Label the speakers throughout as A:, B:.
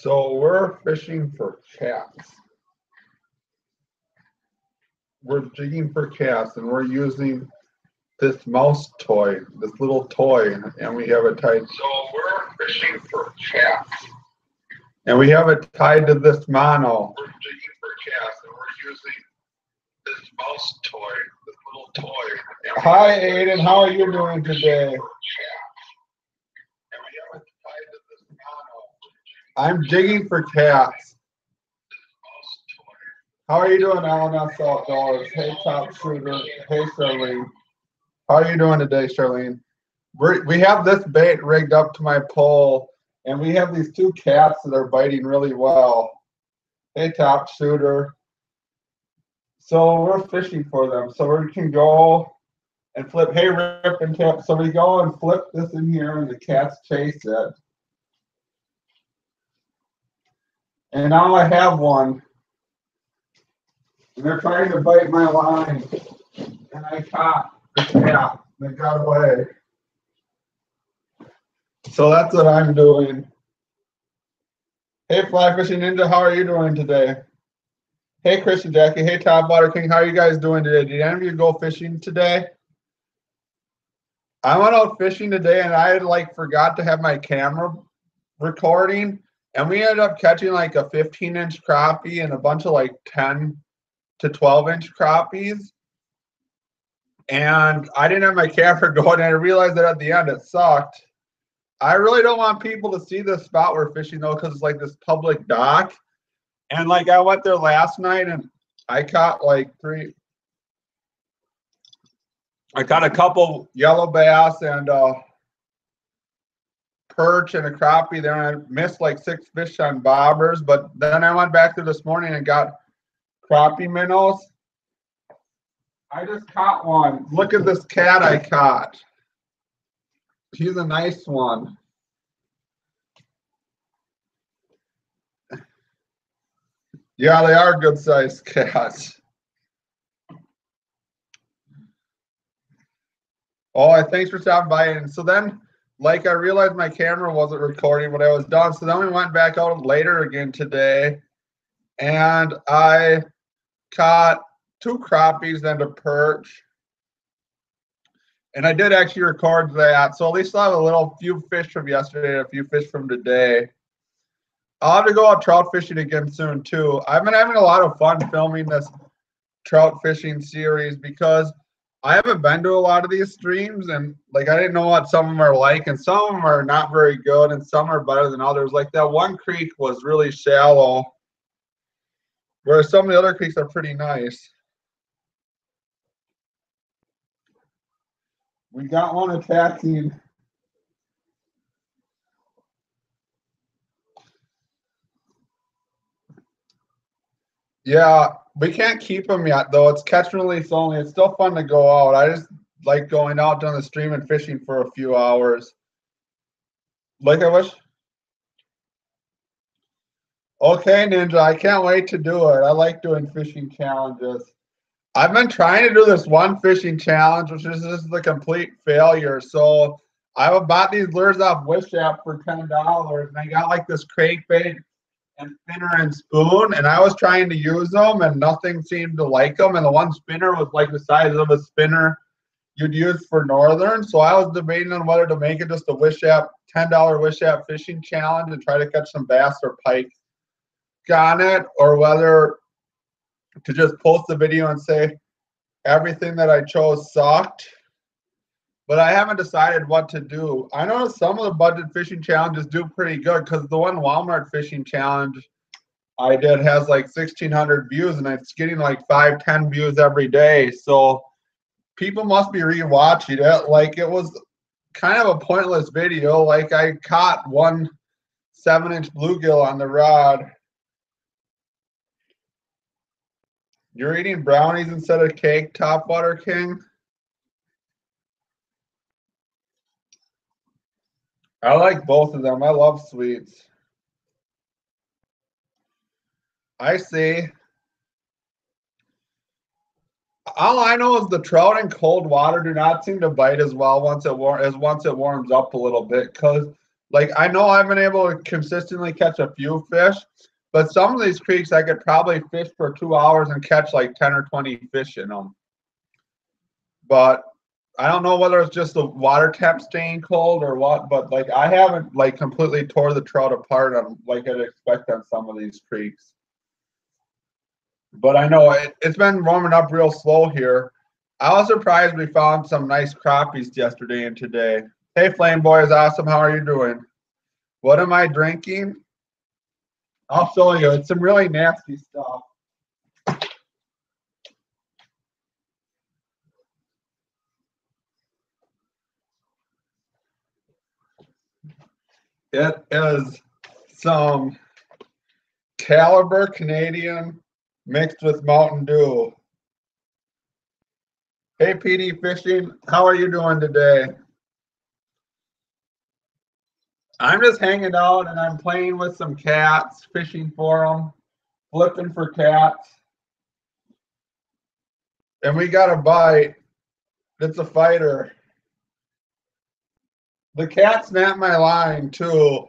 A: So we're fishing for cats. We're jigging for cats, and we're using this mouse toy, this little toy, and we have it tied. So we're fishing for cats, and we have it tied to this mono. We're jigging for cats, and we're using this mouse toy, this little toy. Hi, Aiden. How are you doing today? I'm jigging for cats. How are you doing, LNS Outdoors? Hey, Top Shooter. Hey, Charlene. How are you doing today, Charlene? We have this bait rigged up to my pole, and we have these two cats that are biting really well. Hey, Top Shooter. So we're fishing for them. So we can go and flip. Hey, Rip and Tip. So we go and flip this in here, and the cats chase it. And now I have one. And they're trying to bite my line. And I caught the cat. They got away. So that's what I'm doing. Hey, Fly Fishing Ninja, how are you doing today? Hey, Christian Jackie. Hey, Top Water King, how are you guys doing today? Did any of you go fishing today? I went out fishing today, and I forgot to have my camera recording. And we ended up catching like a 15-inch crappie and a bunch of 10 to 12-inch crappies. And I didn't have my camera going, and I realized that at the end it sucked. I really don't want people to see this spot we're fishing, though, because it's this public dock. And I went there last night, and I caught I caught a couple yellow bass and perch and a crappie there, and I missed 6 fish on bobbers. But then I went back there this morning and got crappie minnows. I just caught one. Look at this cat I caught. He's a nice one. Yeah, they are good sized cats. Oh, thanks for stopping by. And so then I realized my camera wasn't recording when I was done. So then we went back out later again today, and I caught 2 crappies and a perch. And I did actually record that. So at least I'll have a few fish from yesterday and a few fish from today. I'll have to go out trout fishing again soon too. I've been having a lot of fun filming this trout fishing series because I haven't been to a lot of these streams, and I didn't know what some of them are like, and some of them are not very good and some are better than others. That one creek was really shallow, whereas some of the other creeks are pretty nice. We got one attacking. Yeah, we can't keep them yet, though. It's catch and release only. It's still fun to go out. I just like going out on the stream and fishing for a few hours. I wish. Okay, Ninja, I can't wait to do it. I like doing fishing challenges. I've been trying to do this one fishing challenge, which is just a complete failure. So I bought these lures off Wish app for $10, and I got this crankbait and spinner and spoon, and I was trying to use them, and nothing seemed to like them. And the one spinner was the size of a spinner you'd use for northern. So I was debating on whether to make it just a Wish app $10 Wish app fishing challenge and try to catch some bass or pike on it, or whether to just post the video and say everything that I chose sucked. But I haven't decided what to do. I know some of the budget fishing challenges do pretty good, because the one Walmart fishing challenge I did has 1,600 views, and it's getting 5-10 views every day. So people must be rewatching it. It was kind of a pointless video. I caught one 7-inch bluegill on the rod. You're eating brownies instead of cake, Top Water King? I like both of them. I love sweets. I see. All I know is the trout in cold water do not seem to bite as well once it warms up a little bit, because Like, I know I've been able to consistently catch a few fish, but some of these creeks I could probably fish for 2 hours and catch like 10 or 20 fish in them. But I don't know whether it's just the water temp staying cold or what, but like I haven't like completely tore the trout apart on like I'd expect on some of these creeks. But I know it's been warming up real slow here. I was surprised we found some nice crappies yesterday and today. Hey, Flame Boy is awesome. How are you doing? What am I drinking? I'll show you. It's some really nasty stuff. It is some Caliber Canadian mixed with Mountain Dew. Hey, PD Fishing, how are you doing today? I'm just hanging out and I'm playing with some cats, fishing for them, flipping for cats. And we got a bite. It's a fighter. The cat snapped my line too.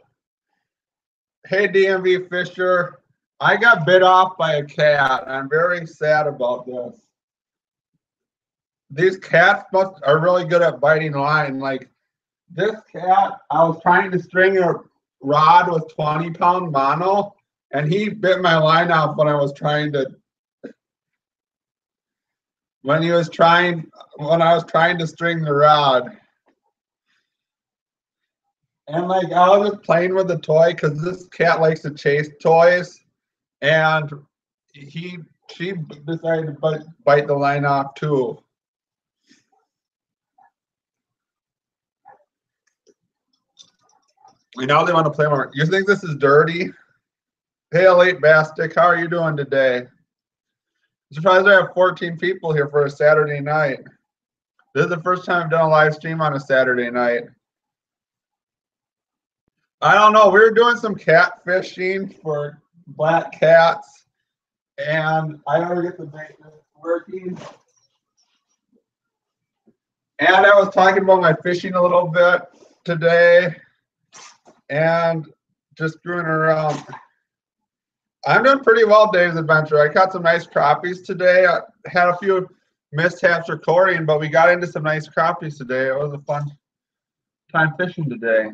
A: Hey, DMV Fisher, I got bit off by a cat. I'm very sad about this. These cats are really good at biting line. Like this cat, I was trying to string a rod with 20-pound mono, and he bit my line off when I was trying to. When I was trying to string the rod. And like I was just playing with the toy because this cat likes to chase toys, and she decided to bite the line off too. And now they want to play more. You think this is dirty? Hey, Elite Bastic, how are you doing today? I'm surprised I have 14 people here for a Saturday night. This is the first time I've done a live stream on a Saturday night. I don't know. We were doing some cat fishing for black cats, and I never get the bait working. And I was talking about my fishing a little bit today, and just screwing around. I'm doing pretty well, Dave's Adventure. I caught some nice crappies today. I had a few mishaps recording, but we got into some nice crappies today. It was a fun time fishing today.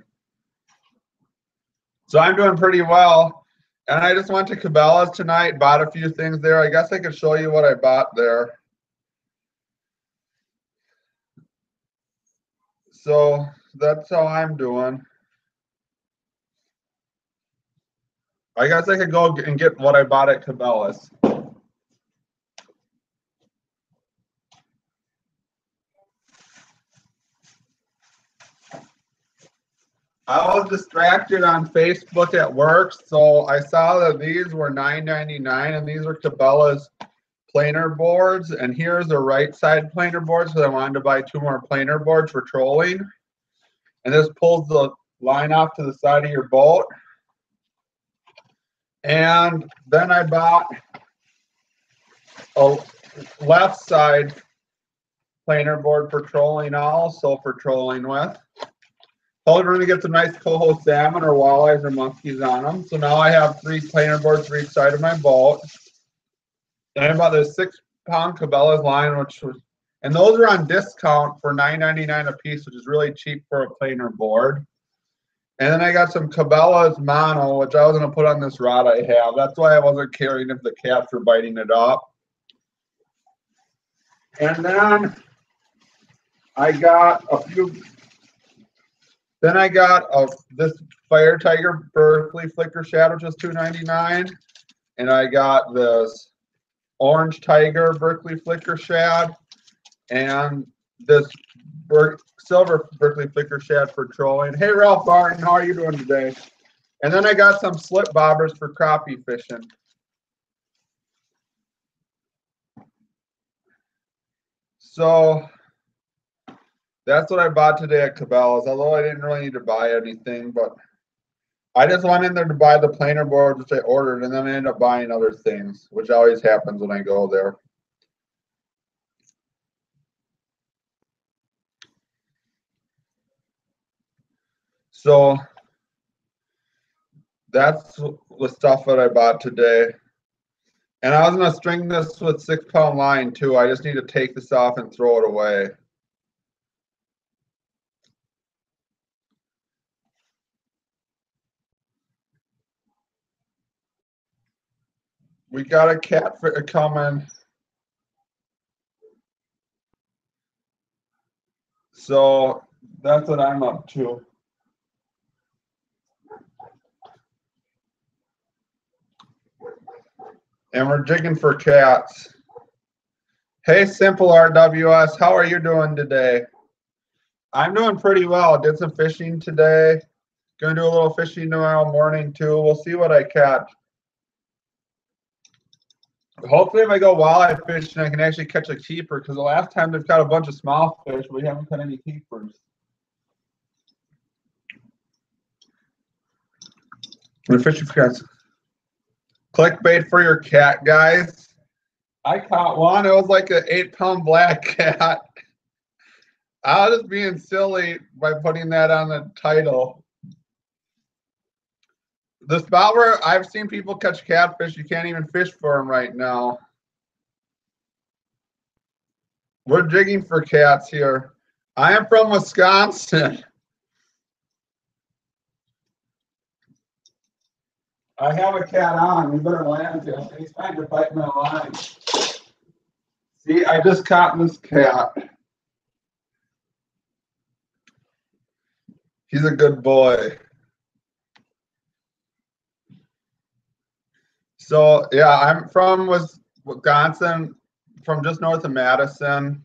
A: So I'm doing pretty well. And I just went to Cabela's tonight, bought a few things there. I guess I could show you what I bought there. So that's how I'm doing. I guess I could go and get what I bought at Cabela's. I was distracted on Facebook at work, so I saw that these were $9.99, and these are Cabela's planer boards. And here's the right side planer boards, because I wanted to buy 2 more planer boards for trolling. And this pulls the line off to the side of your boat. And then I bought a left side planer board for trolling, also for trolling with. Probably going to get some nice coho salmon or walleyes or muskies on them. So now I have 3 planer boards for each side of my boat. Then I bought this 6-pound Cabela's line, which was, and those are on discount for $9.99 a piece, which is really cheap for a planer board. And then I got some Cabela's mono, which I was going to put on this rod I have. That's why I wasn't caring if the cats were biting it up. And then I got a few. Then I got this Fire Tiger Berkley Flicker Shad, which was $2.99, and I got this Orange Tiger Berkley Flicker Shad, and this Silver Berkley Flicker Shad for trolling. Hey, Ralph Barton, how are you doing today? And then I got some slip bobbers for crappie fishing. So that's what I bought today at Cabela's, although I didn't really need to buy anything, but I just went in there to buy the planer board, which I ordered, and then I ended up buying other things, which always happens when I go there. So That's the stuff that I bought today. And I was going to string this with 6-pound line too. I just need to take this off and throw it away. We got a catfish coming. So that's what I'm up to. And we're jigging for cats. Hey, Simple RWS, how are you doing today? I'm doing pretty well. Did some fishing today. Gonna do a little fishing tomorrow morning too. We'll see what I catch. Hopefully, if I go walleye fishing, I can actually catch a keeper, because the last time they've caught a bunch of small fish, we haven't caught any keepers. We're fishing for cats. Clickbait for your cat, guys. I caught one. It was like an 8-pound black cat. I was just being silly by putting that on the title. The spot where I've seen people catch catfish, you can't even fish for them right now. We're jigging for cats here. I am from Wisconsin. I have a cat on. We better land him. He's trying to fight my line. See, I just caught this cat. He's a good boy. So, yeah, I'm from Wisconsin, from just north of Madison.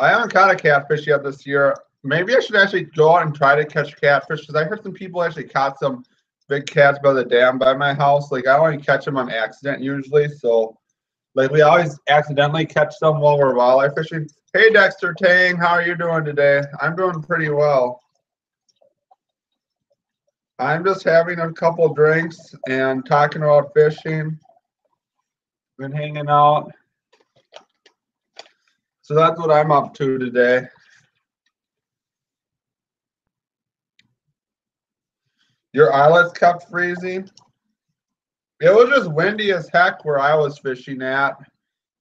A: I haven't caught a catfish yet this year. Maybe I should actually go out and try to catch catfish, because I heard some people actually caught some big cats by the dam by my house. Like, I only catch them on accident usually. So, like, we always accidentally catch them while we're walleye fishing. Hey, Dexter Tang, how are you doing today? I'm doing pretty well. I'm just having a couple drinks and talking about fishing. Been hanging out. So that's what I'm up to today. Your eyelets kept freezing? It was just windy as heck where I was fishing at.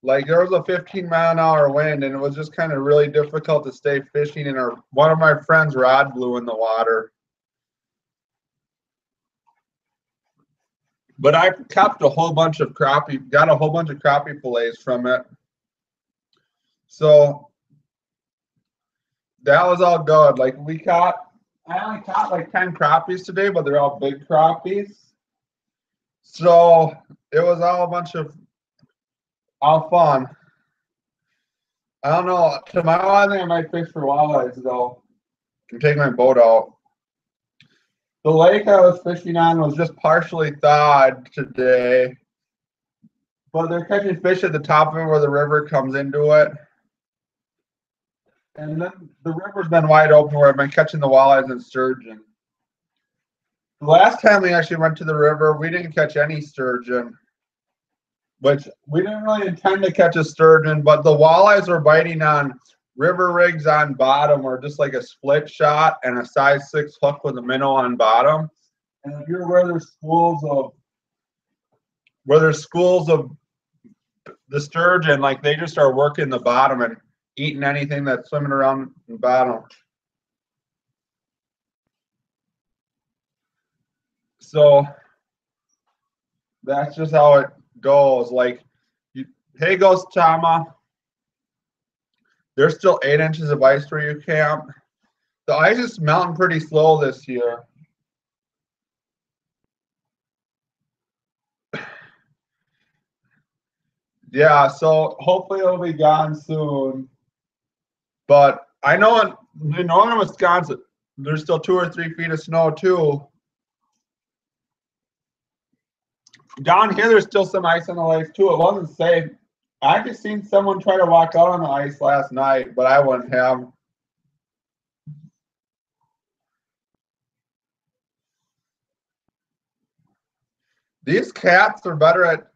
A: Like, there was a 15-mile-an-hour wind, and it was just kind of really difficult to stay fishing. And one of my friends' rod blew in the water. But I kept a whole bunch of crappie, got a whole bunch of crappie fillets from it. So that was all good. Like, I only caught like 10 crappies today, but they're all big crappies. So it was all fun. I don't know. Tomorrow I think I might fish for walleyes though. Can take my boat out. The lake I was fishing on was just partially thawed today, but they're catching fish at the top of it where the river comes into it. And then the river's been wide open where I've been catching the walleyes and sturgeon. The last time we actually went to the river, we didn't catch any sturgeon, which we didn't really intend to catch a sturgeon, but the walleyes were biting on river rigs on bottom, or just like a split shot and a size 6 hook with a minnow on bottom. And if you're where there's schools of the sturgeon, like, they just are working the bottom and eating anything that's swimming around the bottom. So that's just how it goes. Like, hey, Ghost Tama. There's still 8 inches of ice where you camp. The ice is melting pretty slow this year. Yeah, so hopefully it'll be gone soon. But I know in northern Wisconsin, there's still 2 or 3 feet of snow too. Down here, there's still some ice on the lakes too. It wasn't safe. I just seen someone try to walk out on the ice last night, but I wouldn't have. These cats are better at.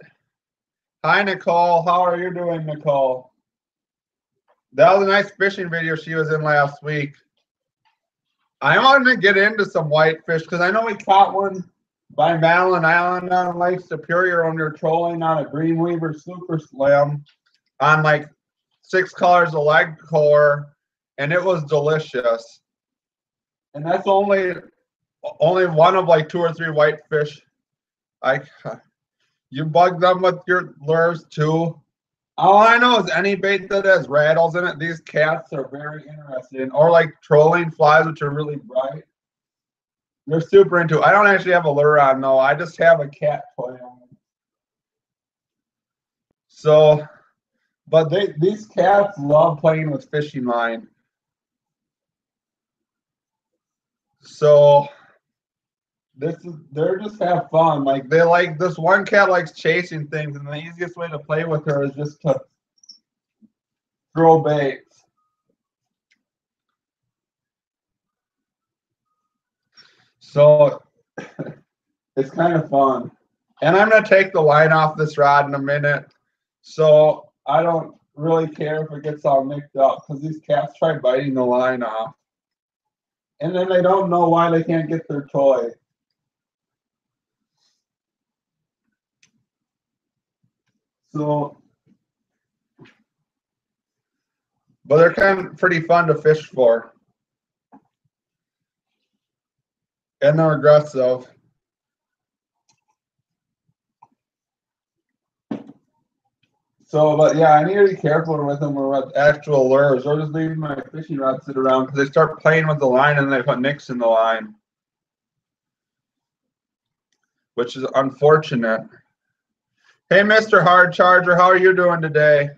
A: Hi, Nicole. How are you doing, Nicole? That was a nice fishing video she was in last week. I want to get into some whitefish because I know we caught one by Madeline Island on Lake Superior when you're trolling on a Greenweaver Super Slim on like 6 colors of leg core, and it was delicious. And that's only one of like 2 or 3 whitefish. You bug them with your lures too. All I know is any bait that has rattles in it, these cats are very interested in. Or like trolling flies, which are really bright. They're super into it. I don't actually have a lure on, though. I just have a cat toy on. So, but these cats love playing with fishing line. So they're just have fun. Like they like this one cat likes chasing things, and the easiest way to play with her is just to throw baits. So it's kind of fun. And I'm gonna take the line off this rod in a minute. So I don't really care if it gets all nicked up because these cats try biting the line off. And then they don't know why they can't get their toy. So, but they're kind of pretty fun to fish for. And they're aggressive. So, but yeah, I need to be careful with them or with actual lures, or just leaving my fishing rod sit around because they start playing with the line and they put nicks in the line, which is unfortunate. Hey, Mr. Hard Charger, how are you doing today?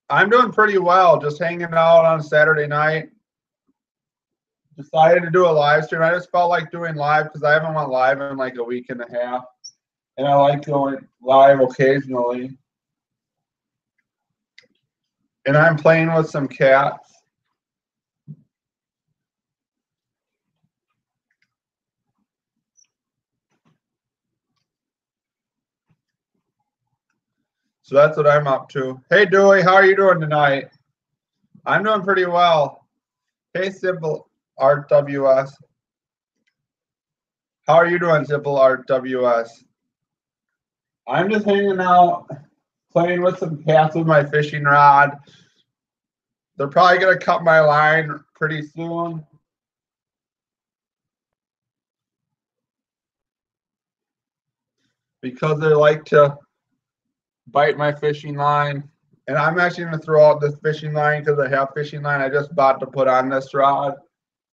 A: I'm doing pretty well, just hanging out on Saturday night. Decided to do a live stream. I just felt like doing live because I haven't went live in like a week and a half. And I like going live occasionally. And I'm playing with some cats. So that's what I'm up to. Hey, Dewey, how are you doing tonight? I'm doing pretty well. Hey, Simple Art WS. How are you doing, Simple Art WS? I'm just hanging out, playing with some cats with my fishing rod. They're probably going to cut my line pretty soon. Because they like to bite my fishing line. And I'm actually going to throw out this fishing line because I have fishing line I just bought to put on this rod.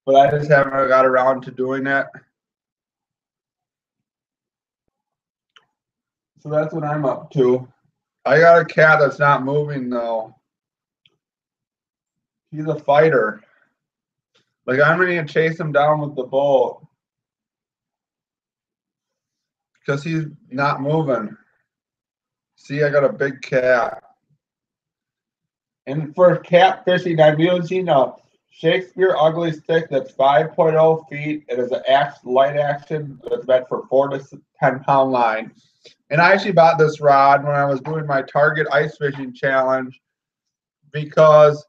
A: But I just haven't got around to doing it. So that's what I'm up to. I got a cat that's not moving though. He's a fighter. Like I'm going to chase him down with the boat. Because he's not moving. See, I got a big cat. And for cat fishing, I'm using a Shakespeare Ugly Stick that's 5.0 feet. It is an light action that's meant for 4 to 10 pound line. And I actually bought this rod when I was doing my Target ice fishing challenge because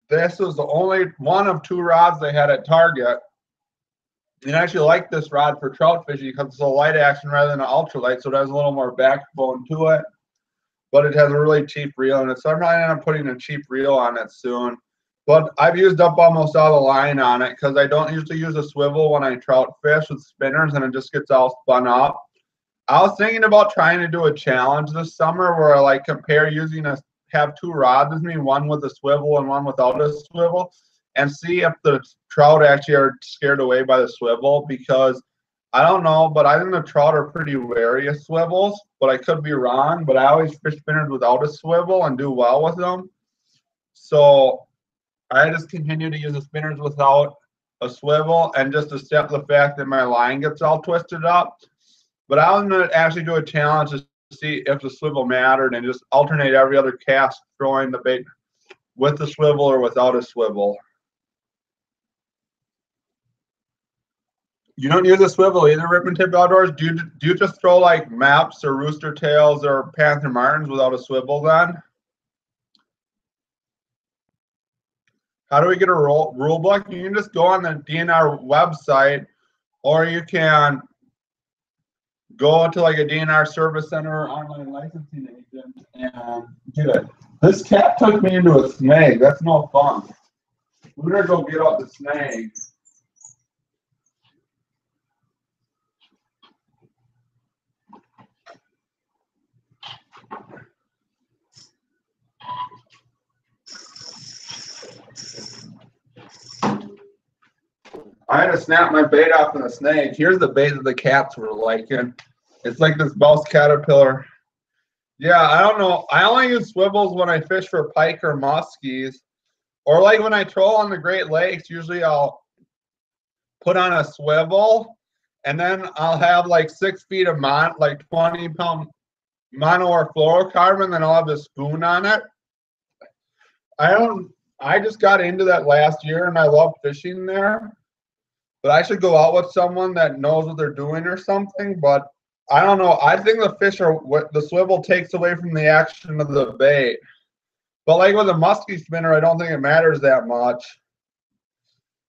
A: this was the only one of 2 rods they had at Target. And I actually like this rod for trout fishing because it's a light action rather than an ultralight, so it has a little more backbone to it. But it has a really cheap reel in it, so I'm probably going to end up putting a cheap reel on it soon. But I've used up almost all the line on it because I don't usually use a swivel when I trout fish with spinners, and it just gets all spun up. I was thinking about trying to do a challenge this summer where I like compare have 2 rods with me, one with a swivel and one without a swivel, and see if the trout actually are scared away by the swivel, because I don't know, but I think the trout are pretty wary of swivels, but I could be wrong. But I always fish spinners without a swivel and do well with them. So I just continue to use the spinners without a swivel and just accept the fact that my line gets all twisted up. But I was going to actually do a challenge to see if the swivel mattered and just alternate every other cast throwing the bait with the swivel or without a swivel. You don't use a swivel either, Rippin' Tip Outdoors? Do you just throw like maps or rooster tails or Panther Martins without a swivel then? How do we get a rule book? You can just go on the DNR website, or you can go to like a DNR service center or online licensing agent and get it. This cat took me into a snag. That's no fun. We better go get out the snag. I had to snap my bait off in the snake. Here's the bait that the cats were liking. It's like this mouse caterpillar. Yeah, I don't know. I only use swivels when I fish for pike or muskies. Or like when I troll on the Great Lakes, usually I'll put on a swivel and then I'll have like 6 feet of like 20-pound mono or fluorocarbon, then I'll have a spoon on it. I just got into that last year and I love fishing there. But I should go out with someone that knows what they're doing or something. But I don't know. I think the fish are what the swivel takes away from the action of the bait. But like with a musky spinner, I don't think it matters that much.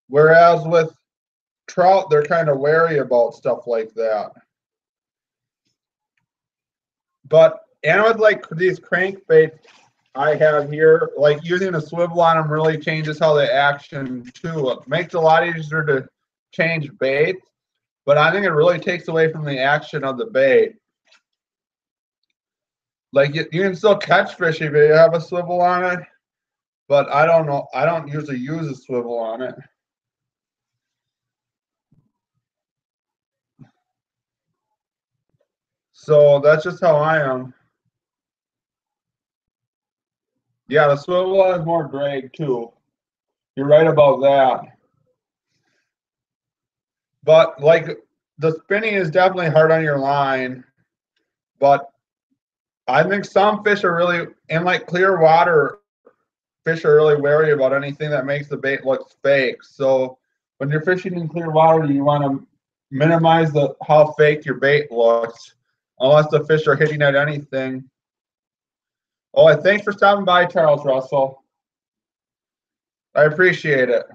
A: Whereas with trout, they're kind of wary about stuff like that. But and with like these crankbaits I have here, like using a swivel on them really changes how they action too. It makes it a lot easier to change bait, but I think it really takes away from the action of the bait. Like you can still catch fish if you have a swivel on it, but I don't know. I don't usually use a swivel on it. So that's just how I am. Yeah, the swivel has more drag too. You're right about that. But like the spinning is definitely hard on your line, but I think some fish are really in like clear water. Fish are really wary about anything that makes the bait look fake. So when you're fishing in clear water, you want to minimize how fake your bait looks, unless the fish are hitting at anything. Oh, thanks for stopping by, Charles Russell. I appreciate it.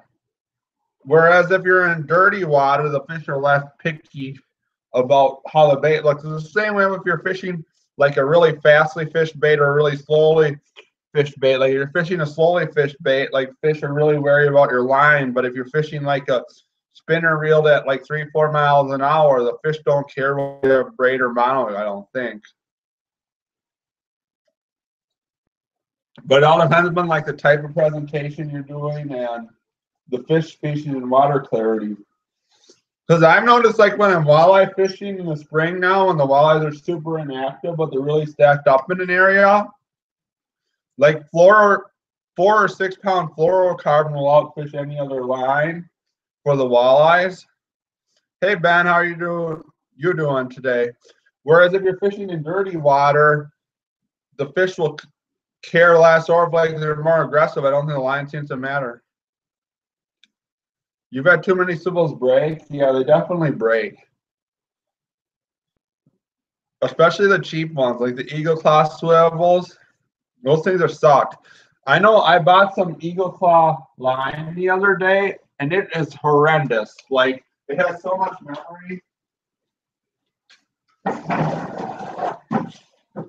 A: Whereas if you're in dirty water, the fish are less picky about how the bait looks. It's the same way if you're fishing like a really fastly fished bait or a really slowly fished bait. Like you're fishing a slowly fished bait, like fish are really wary about your line. But if you're fishing like a spinner reeled at like 3-4 miles an hour, the fish don't care whether you have braid or mono, I don't think. But it all depends on like the type of presentation you're doing and the fish species and water clarity. Because I've noticed like when I'm walleye fishing in the spring now, when the walleyes are super inactive, but they're really stacked up in an area, like 4 or 6 pound fluorocarbon will outfish any other line for the walleyes. Hey Ben, how are you doing today? Whereas if you're fishing in dirty water, the fish will care less, or if like they're more aggressive, I don't think the line seems to matter. You've had too many swivels break? Yeah, they definitely break. Especially the cheap ones, like the Eagle Claw swivels. Those things are sucked. I know I bought some Eagle Claw line the other day, and it is horrendous. Like, it has so much memory.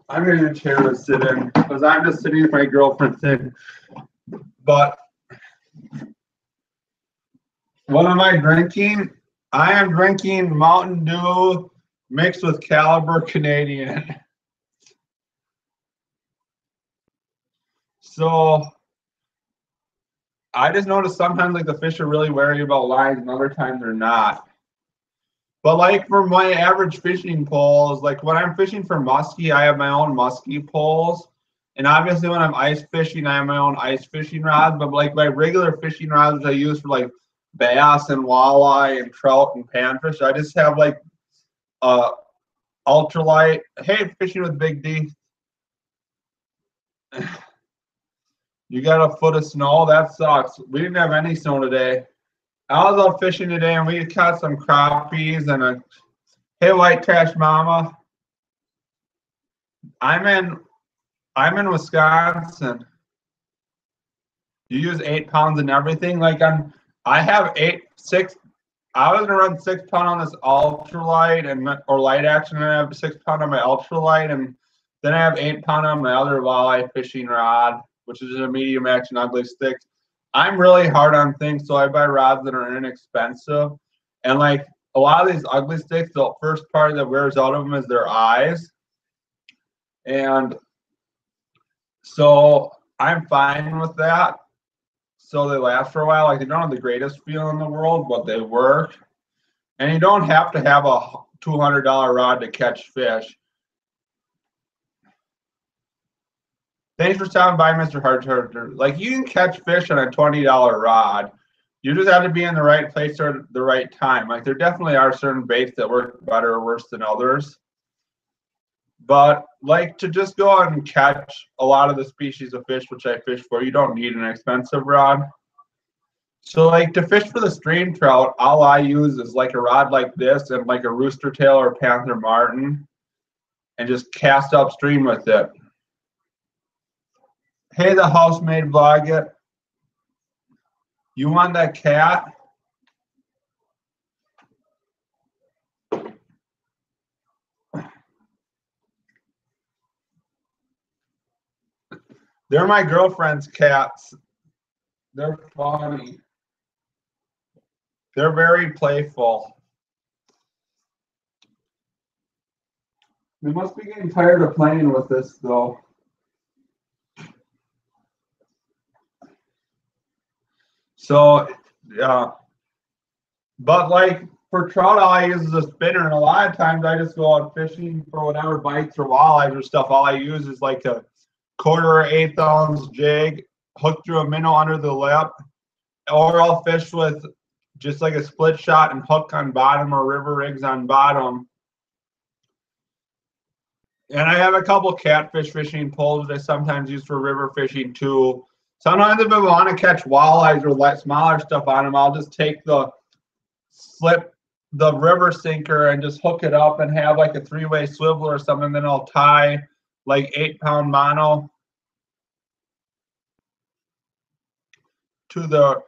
A: I'm in a chair to sit in, because I'm just sitting with my girlfriend's in. But what am I drinking? I am drinking Mountain Dew mixed with Caliber Canadian. So I just noticed sometimes like the fish are really wary about lines and other times they're not. But like for my average fishing poles, like when I'm fishing for muskie, I have my own muskie poles. And obviously when I'm ice fishing, I have my own ice fishing rods. But like my regular fishing rods I use for like bass and walleye and trout and panfish, I just have like ultralight. Hey, fishing with Big D. You got a foot of snow? That sucks. We didn't have any snow today. I was out fishing today and we caught some crappies and a hey white trash mama. I'm in Wisconsin. You use 8 pounds and everything. Like I have 6 I was gonna run 6 pound on this ultralight and or light action, and I have 6 pound on my ultralight, and then I have 8 pound on my other walleye fishing rod, which is a medium action ugly stick. I'm really hard on things, so I buy rods that are inexpensive. And like a lot of these ugly sticks, the first part that wears out of them is their eyes. And so I'm fine with that. So they last for a while. Like they don't have the greatest feel in the world, but they work. And you don't have to have a $200 rod to catch fish. Thanks for stopping by, Mr. Harter. Like you can catch fish on a $20 rod. You just have to be in the right place at the right time. Like there definitely are certain baits that work better or worse than others. But like to just go out and catch a lot of the species of fish which I fish for, you don't need an expensive rod. So like to fish for the stream trout, all I use is like a rod like this and like a rooster tail or panther martin, and just cast upstream with it. Hey, the housemaid vlog it. You want that cat? They're my girlfriend's cats. They're funny. They're very playful. They must be getting tired of playing with this though. So, yeah. But like for trout, all I use is a spinner, and a lot of times I just go out fishing for whatever bites or walleyes or stuff. All I use is like a 1/4 or 1/8 ounce jig hooked through a minnow under the lip, or I'll fish with just like a split shot and hook on bottom or river rigs on bottom. And I have a couple catfish fishing poles that I sometimes use for river fishing too. Sometimes if I want to catch walleyes or smaller stuff on them, I'll just take slip the river sinker and just hook it up and have like a 3-way swivel or something. Then I'll tie like 8-pound mono to the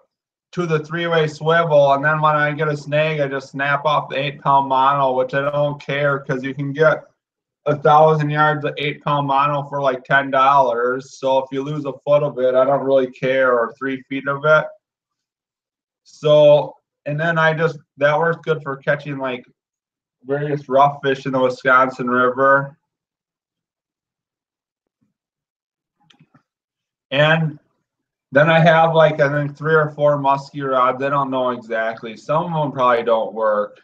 A: 3-way swivel, and then when I get a snag, I just snap off the 8-pound mono, which I don't care because you can get 1,000 yards of 8-pound mono for like $10. So if you lose a foot of it, I don't really care, or 3 feet of it. So, and then that works good for catching like various rough fish in the Wisconsin River. And then I have like, I think 3 or 4 musky rods. I don't know exactly. Some of them probably don't work.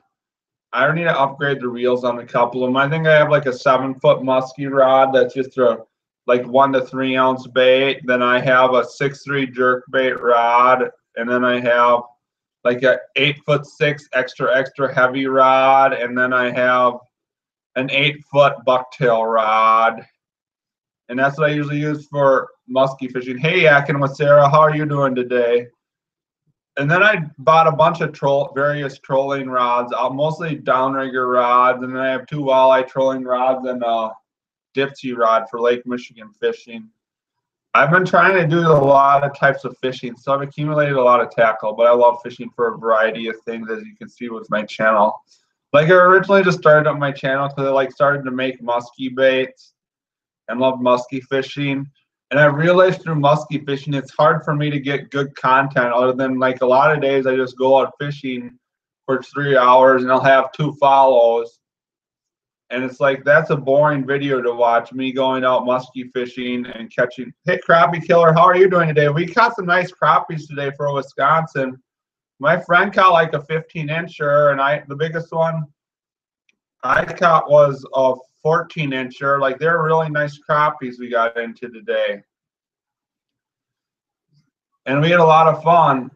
A: I need to upgrade the reels on a couple of them. I think I have like a 7-foot musky rod that's just a like 1 to 3 ounce bait. Then I have a 6.3 jerk bait rod, and then I have like a 8'6" extra heavy rod, and then I have an 8-foot bucktail rod. And that's what I usually use for musky fishing. Hey, Yakin with Sarah, how are you doing today? And then I bought a bunch of various trolling rods, mostly downrigger rods, and then I have 2 walleye trolling rods and a Dipsy rod for Lake Michigan fishing. I've been trying to do a lot of types of fishing, so I've accumulated a lot of tackle, but I love fishing for a variety of things, as you can see with my channel. Like I originally just started up my channel because I like started to make musky baits and love musky fishing. And I realized through musky fishing, it's hard for me to get good content other than like a lot of days I just go out fishing for 3 hours and I'll have 2 follows. And it's like, that's a boring video to watch, me going out musky fishing and catching. Hey, Crappie Killer, how are you doing today? We caught some nice crappies today for Wisconsin. My friend caught like a 15-incher, and the biggest one I caught was a 14-incher. Like they're really nice crappies we got into today. And we had a lot of fun.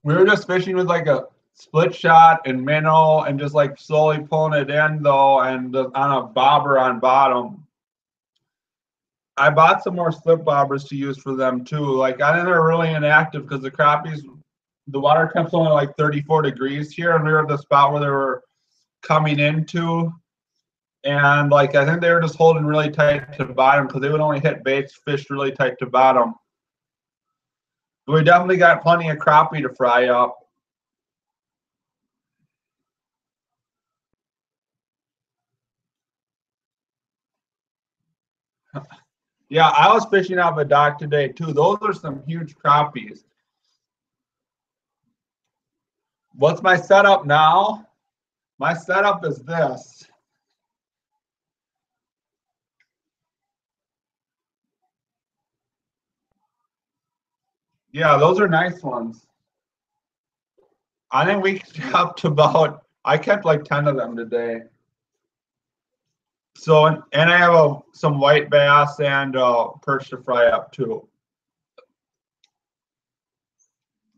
A: We were just fishing with like a split shot and minnow and just like slowly pulling it in though, and on a bobber on bottom. I bought some more slip bobbers to use for them too. Like I think they're really inactive because the crappies, the water temp's only like 34 degrees here, and we were at the spot where they were coming into, and like I think they were just holding really tight to bottom because they would only hit baits fished really tight to bottom. We definitely got plenty of crappie to fry up. Yeah, I was fishing off a dock today too. Those are some huge crappies. What's my setup now? My setup is this. Yeah, those are nice ones. I think we kept about, I kept like 10 of them today. So, and I have some white bass and perch to fry up too.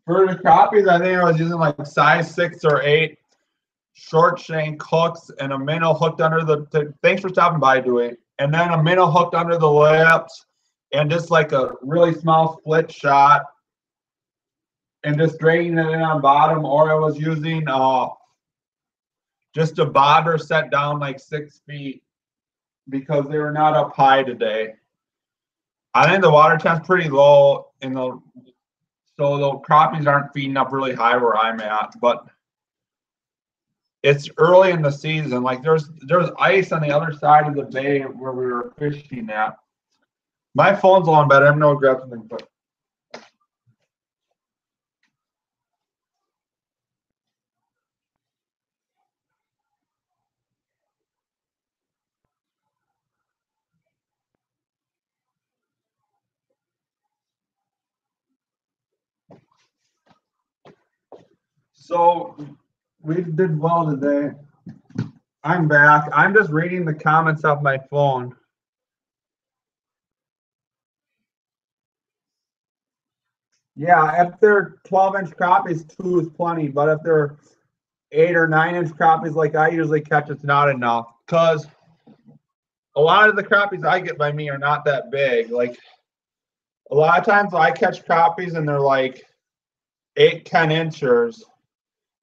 A: For the crappies, I think I was using like size 6 or 8 short shank hooks and a minnow hooked under the, thanks for stopping by, Dewey. And then a minnow hooked under the lips and just like a really small split shot and just draining it in on bottom. Or I was using just a bobber set down like 6 feet because they were not up high today. I think the water temp's pretty low in the, so the crappies aren't feeding up really high where I'm at, but it's early in the season. Like there's ice on the other side of the bay where we were fishing at. My phone's on better. I'm gonna grab something quick. So we did well today. I'm back. I'm just reading the comments off my phone. Yeah, if they're 12-inch crappies, 2 is plenty. But if they're 8 or 9-inch crappies like I usually catch, it's not enough. Because a lot of the crappies I get by me are not that big. Like a lot of times I catch crappies and they're like 8, 10 inchers.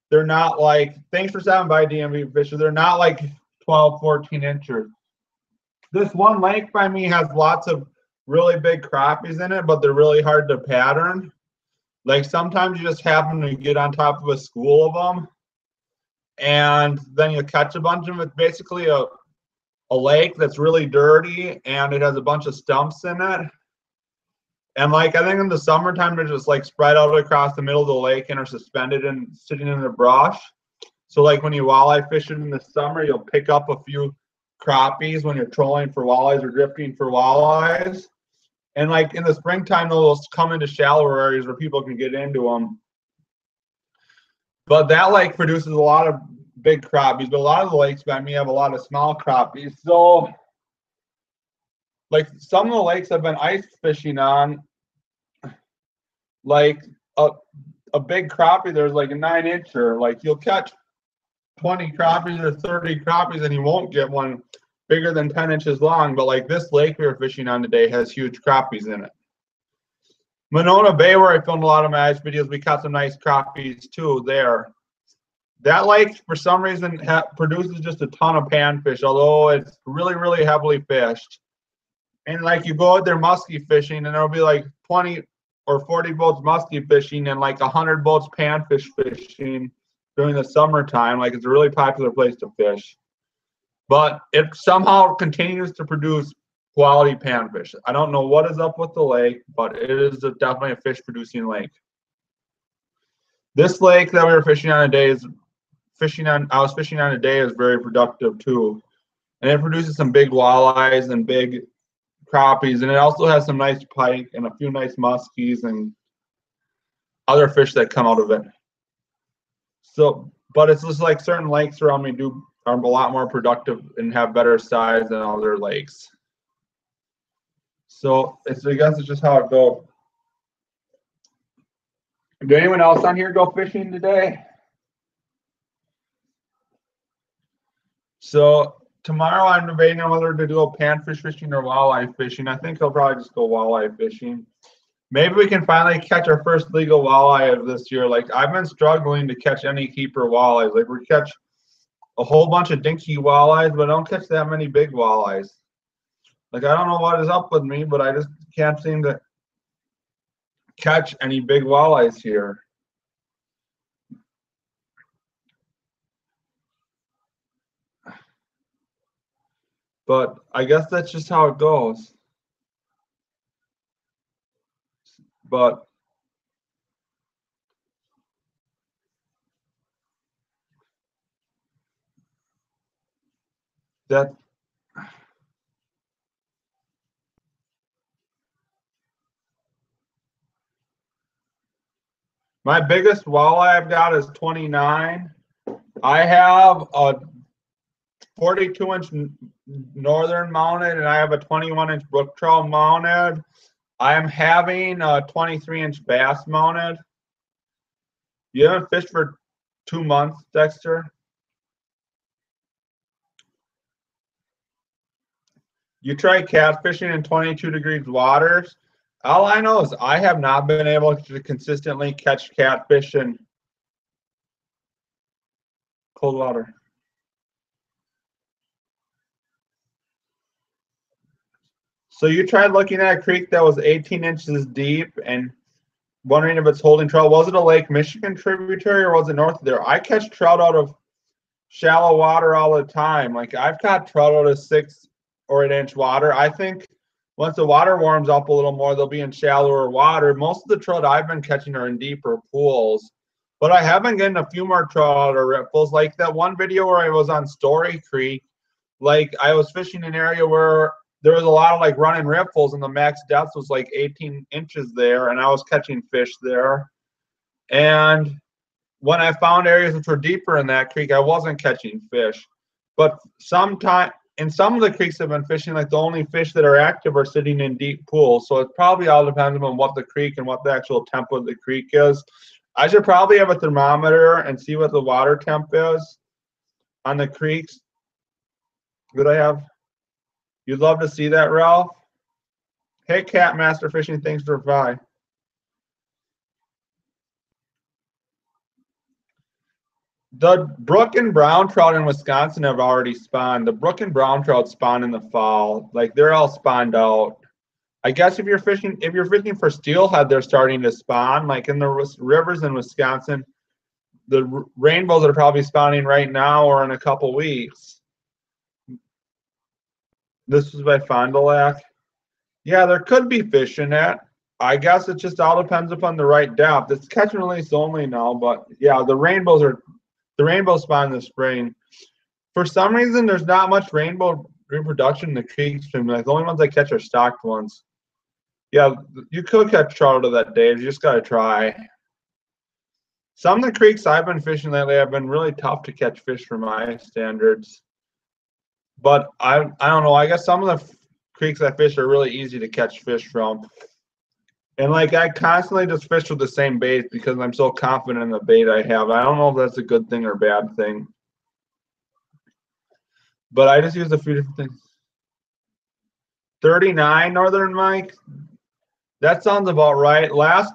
A: They're not like, thanks for stopping by, DMV Fisher. They're not like 12, 14 inchers. This one lake by me has lots of really big crappies in it, but they're really hard to pattern. Like sometimes you just happen to get on top of a school of them and then you catch a bunch of them. It's basically a lake that's really dirty and it has a bunch of stumps in it. And like I think in the summertime they're just like spread out across the middle of the lake and are suspended and sitting in the brush. So like when you walleye fish it in the summer, you'll pick up a few crappies when you're trolling for walleyes or drifting for walleyes. And like in the springtime, they'll come into shallower areas where people can get into them. But that lake produces a lot of big crappies, but a lot of the lakes by me have a lot of small crappies. So like some of the lakes I've been ice fishing on, like a big crappie, there's like a 9-incher. Like you'll catch 20 crappies or 30 crappies and you won't get one bigger than 10 inches long. But like this lake we were fishing on today has huge crappies in it. Monona Bay, where I filmed a lot of my ice videos, we caught some nice crappies too there. That lake, for some reason, produces just a ton of panfish, although it's really, really heavily fished. And like you go out there muskie fishing, and there'll be like 20 or 40 boats muskie fishing and like 100 boats panfish fishing during the summertime. Like it's a really popular place to fish. But it somehow continues to produce quality panfish. I don't know what is up with the lake, but it is definitely a fish producing lake. This lake that we were fishing on today is I was fishing on today is very productive too. And it produces some big walleyes and big crappies, and it also has some nice pike and a few nice muskies and other fish that come out of it. So, but it's just like certain lakes around me are a lot more productive and have better size than other lakes. So I guess it's just how it goes. Did anyone else on here go fishing today? So tomorrow I'm debating on whether to do a panfish fishing or walleye fishing. I think I'll probably just go walleye fishing. Maybe we can finally catch our first legal walleye of this year. Like I've been struggling to catch any keeper walleyes. Like we catch a whole bunch of dinky walleyes, but I don't catch that many big walleyes. Like I don't know what is up with me, but I just can't seem to catch any big walleyes here. But I guess that's just how it goes. But that my biggest walleye I've got is 29. I have a 42-inch northern mounted, and I have a 21-inch brook trout mounted. I am having a 23-inch bass mounted. You haven't fished for 2 months, Dexter? You try catfishing in 22 degrees waters. All I know is I have not been able to consistently catch catfish in cold water. So you tried looking at a creek that was 18 inches deep and wondering if it's holding trout. Was it a Lake Michigan tributary or was it north of there? I catch trout out of shallow water all the time. Like I've caught trout out of 6 or 8-inch water. I think once the water warms up a little more, they'll be in shallower water. Most of the trout I've been catching are in deeper pools, but I have been getting a few more trout out of riffles. Like that one video where I was on Story Creek, like I was fishing an area where there was a lot of like running riffles and the max depth was like 18 inches there, and I was catching fish there. And when I found areas which were deeper in that creek, I wasn't catching fish. But sometime in some of the creeks I've been fishing, like the only fish that are active are sitting in deep pools. So it probably all depends on what the creek and what the actual temp of the creek is. I should probably have a thermometer and see what the water temp is on the creeks that I have. You'd love to see that, Ralph? Hey, Cat Master Fishing, thanks for reply. The brook and brown trout in Wisconsin have already spawned. The brook and brown trout spawn in the fall. Like they're all spawned out. I guess if you're fishing for steelhead, they're starting to spawn. Like in the rivers in Wisconsin, the rainbows are probably spawning right now or in a couple weeks. This was by Fond du Lac. Yeah, there could be fish in it. I guess it just all depends upon the right depth. It's catch and release only now, but yeah, the rainbows spawn in the spring. For some reason, there's not much rainbow reproduction in the creek stream. Like the only ones I catch are stocked ones. Yeah, you could catch trout out of that, Dave. You just gotta try. Some of the creeks I've been fishing lately have been really tough to catch fish for my standards. But I don't know. I guess some of the creeks I fish are really easy to catch fish from. And like I constantly just fish with the same bait because I'm so confident in the bait I have. I don't know if that's a good thing or a bad thing. But I just use a few different things. 39 Northern Mike. That sounds about right. Last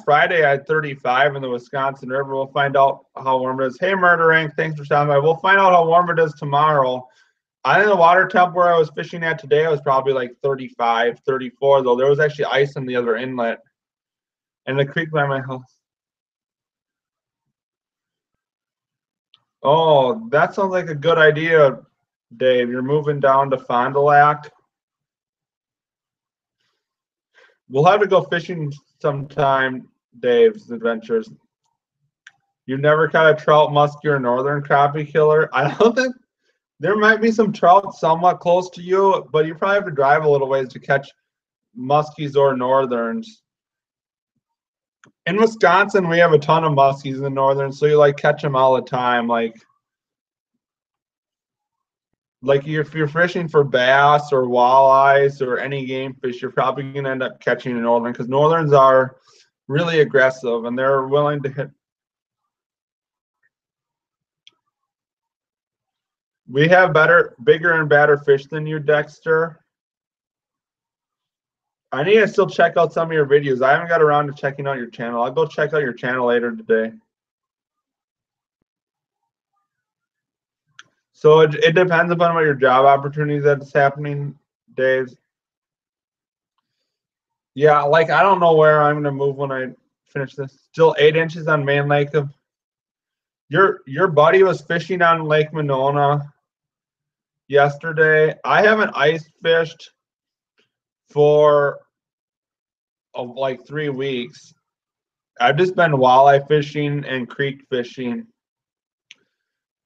A: Friday I had 35 in the Wisconsin River. We'll find out how warm it is. Hey Murdering, thanks for stopping by. We'll find out how warm it is tomorrow. I think the water temp where I was fishing at today was probably like 35, 34, though. There was actually ice in the other inlet and the creek by my house. Oh, that sounds like a good idea, Dave. You're moving down to Fond du Lac. We'll have to go fishing sometime, Dave's Adventures. You've never caught a trout, muskie, or northern crappie killer? I don't think. There might be some trout somewhat close to you, but you probably have to drive a little ways to catch muskies or northerns. In Wisconsin, we have a ton of muskies in the northern, so you like catch them all the time. Like if you're fishing for bass or walleyes or any game fish, you're probably gonna end up catching a northern because northerns are really aggressive and they're willing to hit. We have bigger and badder fish than you, Dexter. I need to still check out some of your videos. I haven't got around to checking out your channel. I'll go check out your channel later today. So it depends upon what your job opportunities that's happening, Dave. Yeah, like I don't know where I'm gonna move when I finish this. Still 8 inches on main lake of your buddy was fishing on Lake Monona yesterday. I haven't ice fished for like 3 weeks. I've just been walleye fishing and creek fishing.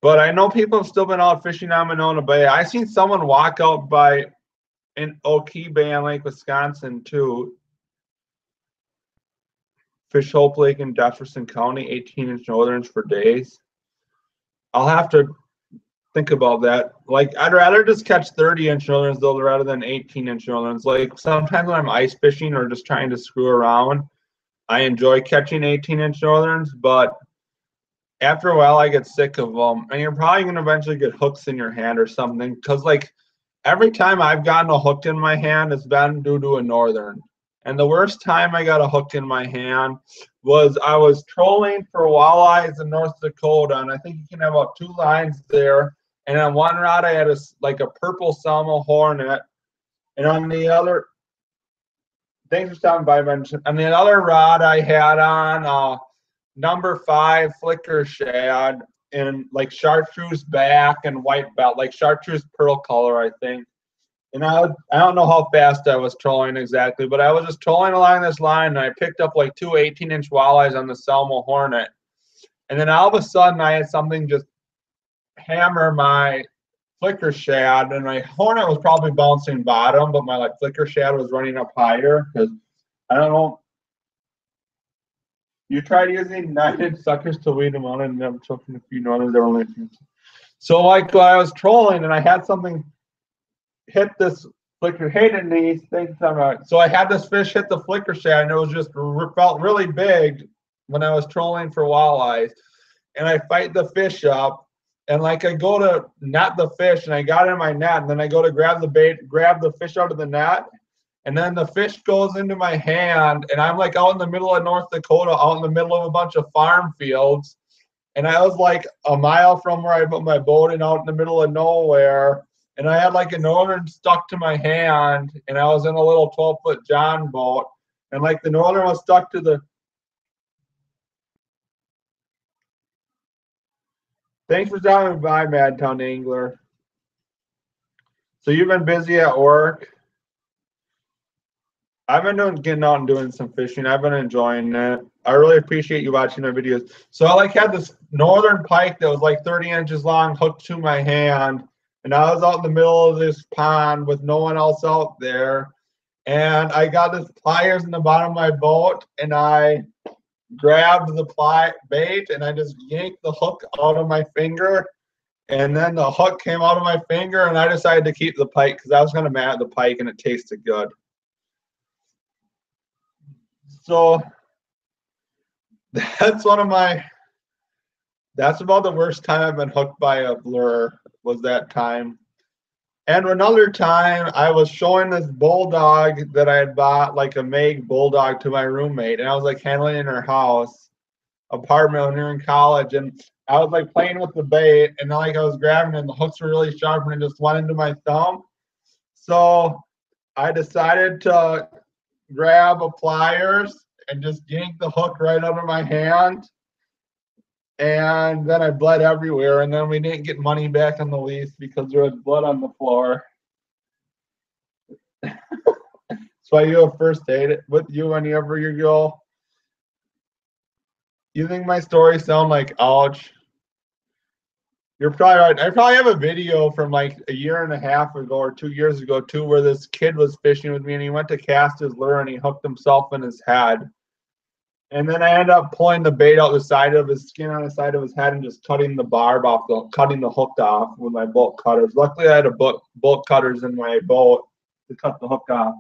A: But I know people have still been out fishing on Monona Bay. I seen someone walk out by in Oki Bay on Lake Wisconsin too. Fish Hope Lake in Jefferson County, 18-inch northerns for days. I'll have to think about that. Like, I'd rather just catch 30-inch northerns though rather than 18-inch northerns. Like, sometimes when I'm ice fishing or just trying to screw around, I enjoy catching 18-inch northerns, but after a while I get sick of them. And you're probably going to eventually get hooks in your hand or something. Because, like, every time I've gotten a hook in my hand, it's been due to a northern. And the worst time I got a hook in my hand was I was trolling for walleyes in North Dakota. And I think you can have about 2 lines there. And on one rod, I had like a purple Selma Hornet. And on the other, thanks for stopping by, Ben. On the other rod, I had on number 5 flicker shad in like chartreuse back and white belt, like chartreuse pearl color, I think. And I don't know how fast I was trolling exactly, but I was just trolling along this line, and I picked up like 2 18-inch walleyes on the Selma Hornet. And then all of a sudden, I had something just hammer my flicker shad, and my Hornet was probably bouncing bottom, but my like flicker shad was running up higher because I don't know. You tried using 9-inch suckers to weed them out, and I'm choking a few northerns. They're only. So like I was trolling, and I had something hit this flicker. Hey Denise, thanks so much. So I had this fish hit the flicker shad, and it was just felt really big when I was trolling for walleyes. And I fight the fish up, and like I go to net the fish, and I got it in my net, and then I go to grab the bait, grab the fish out of the net, and then the fish goes into my hand, and I'm like out in the middle of North Dakota, out in the middle of a bunch of farm fields, and I was like a mile from where I put my boat and out in the middle of nowhere, and I had like a northern stuck to my hand, and I was in a little 12-foot John boat, and like the northern was stuck to the. Thanks for stopping by, Madtown Angler. So you've been busy at work. I've been getting out and doing some fishing. I've been enjoying it. I really appreciate you watching my videos. So I like had this northern pike that was like 30 inches long hooked to my hand, and I was out in the middle of this pond with no one else out there, and I got this pliers in the bottom of my boat, and I grabbed the bait, and I just yanked the hook out of my finger, and then the hook came out of my finger, and I decided to keep the pike because I was going to mat the pike, and it tasted good. So that's that's about the worst time I've been hooked by a lure, was that time. And another time I was showing this bulldog that I had bought, like a Meg bulldog, to my roommate, and I was like handling it in her house apartment when we were in college, and I was like playing with the bait, and like I was grabbing it, and the hooks were really sharp, and it just went into my thumb. So I decided to grab a pliers and just yank the hook right out of my hand, and then I bled everywhere, and then we didn't get money back on the lease because there was blood on the floor. That's why you have first aid with you whenever you go. You think my stories sound like ouch? You're probably right. I probably have a video from like a year and a half ago or 2 years ago too, where this kid was fishing with me, and he went to cast his lure, and he hooked himself in his head. And then I ended up pulling the bait out the side of his skin on the side of his head and just cutting the barb off, cutting the hook off with my bolt cutters. Luckily, I had a bolt cutters in my boat to cut the hook off.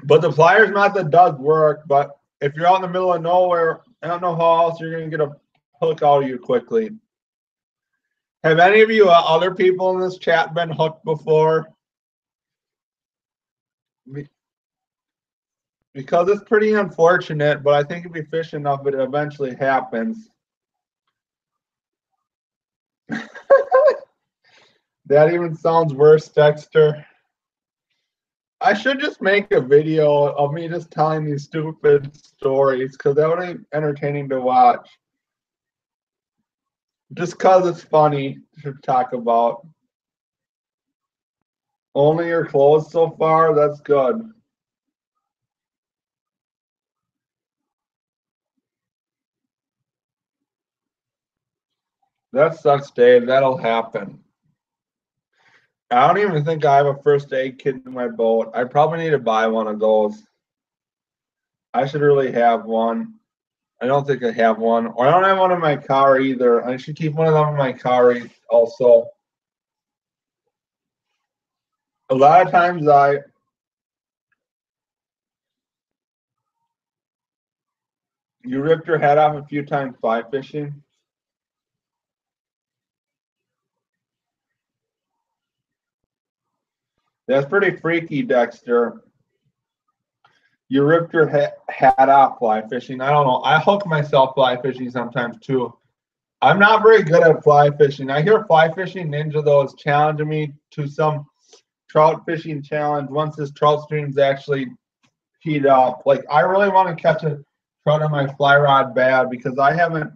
A: But the pliers method does work, but if you're out in the middle of nowhere, I don't know how else you're going to get a hook out of you quickly. Have any of you other people in this chat been hooked before? Because it's pretty unfortunate, but I think if you fish enough, it eventually happens. That even sounds worse, Dexter. I should just make a video of me just telling these stupid stories because that would be entertaining to watch. Just because it's funny to talk about. Only your clothes so far? That's good. That sucks, Dave. That'll happen. I don't even think I have a first aid kit in my boat. I probably need to buy one of those. I should really have one. I don't think I have one. Or I don't have one in my car either. I should keep one of them in my car also. A lot of times you ripped your head off a few times fly fishing. That's pretty freaky, Dexter. You ripped your hat off fly fishing. I don't know. I hook myself fly fishing sometimes too. I'm not very good at fly fishing. I hear Fly Fishing Ninja though is challenging me to some trout fishing challenge once this trout stream's actually heat up. Like I really want to catch a trout on my fly rod bad because I haven't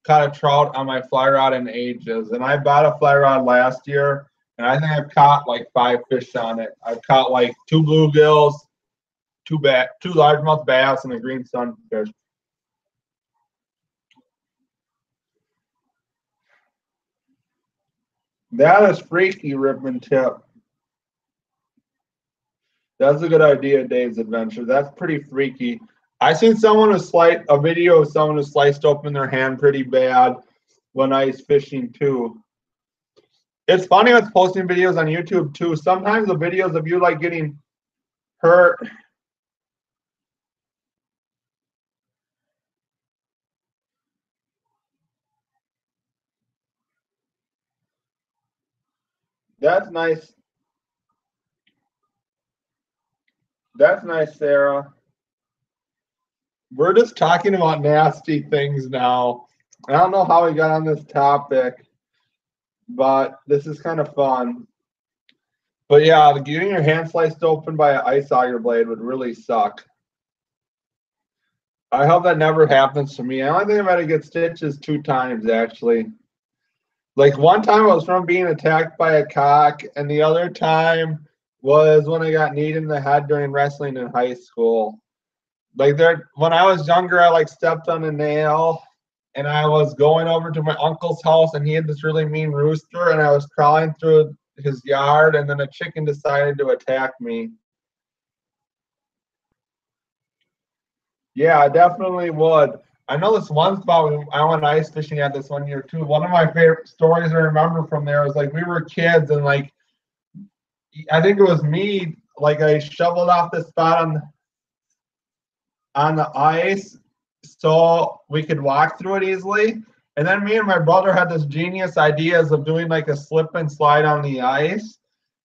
A: caught a trout on my fly rod in ages. And I bought a fly rod last year and I think I've caught like 5 fish on it. I've caught like 2 bluegills, two largemouth bass, and a green sunfish. That is freaky, Ripman Tip. That's a good idea, Dave's Adventure. That's pretty freaky. I seen someone who a video of someone who sliced open their hand pretty bad when ice fishing too. It's funny with posting videos on YouTube too. Sometimes the videos of you like getting hurt. That's nice. That's nice, Sarah. We're just talking about nasty things now. I don't know how we got on this topic, but this is kind of fun. But yeah, getting your hand sliced open by an ice auger blade would really suck. I hope that never happens to me. I only think I've had to get stitches 2 times actually. Like one time I was from being attacked by a cock, and the other time was when I got kneed in the head during wrestling in high school. Like there, when I was younger, I like stepped on a nail, and I was going over to my uncle's house, and he had this really mean rooster, and I was crawling through his yard, and then a chicken decided to attack me. Yeah, I definitely would. I know this one spot I went ice fishing at this one year too. One of my favorite stories I remember from there was like we were kids and like I think it was me, like I shoveled off the spot on the ice so we could walk through it easily. And then me and my brother had this genius ideas of doing like a slip and slide on the ice.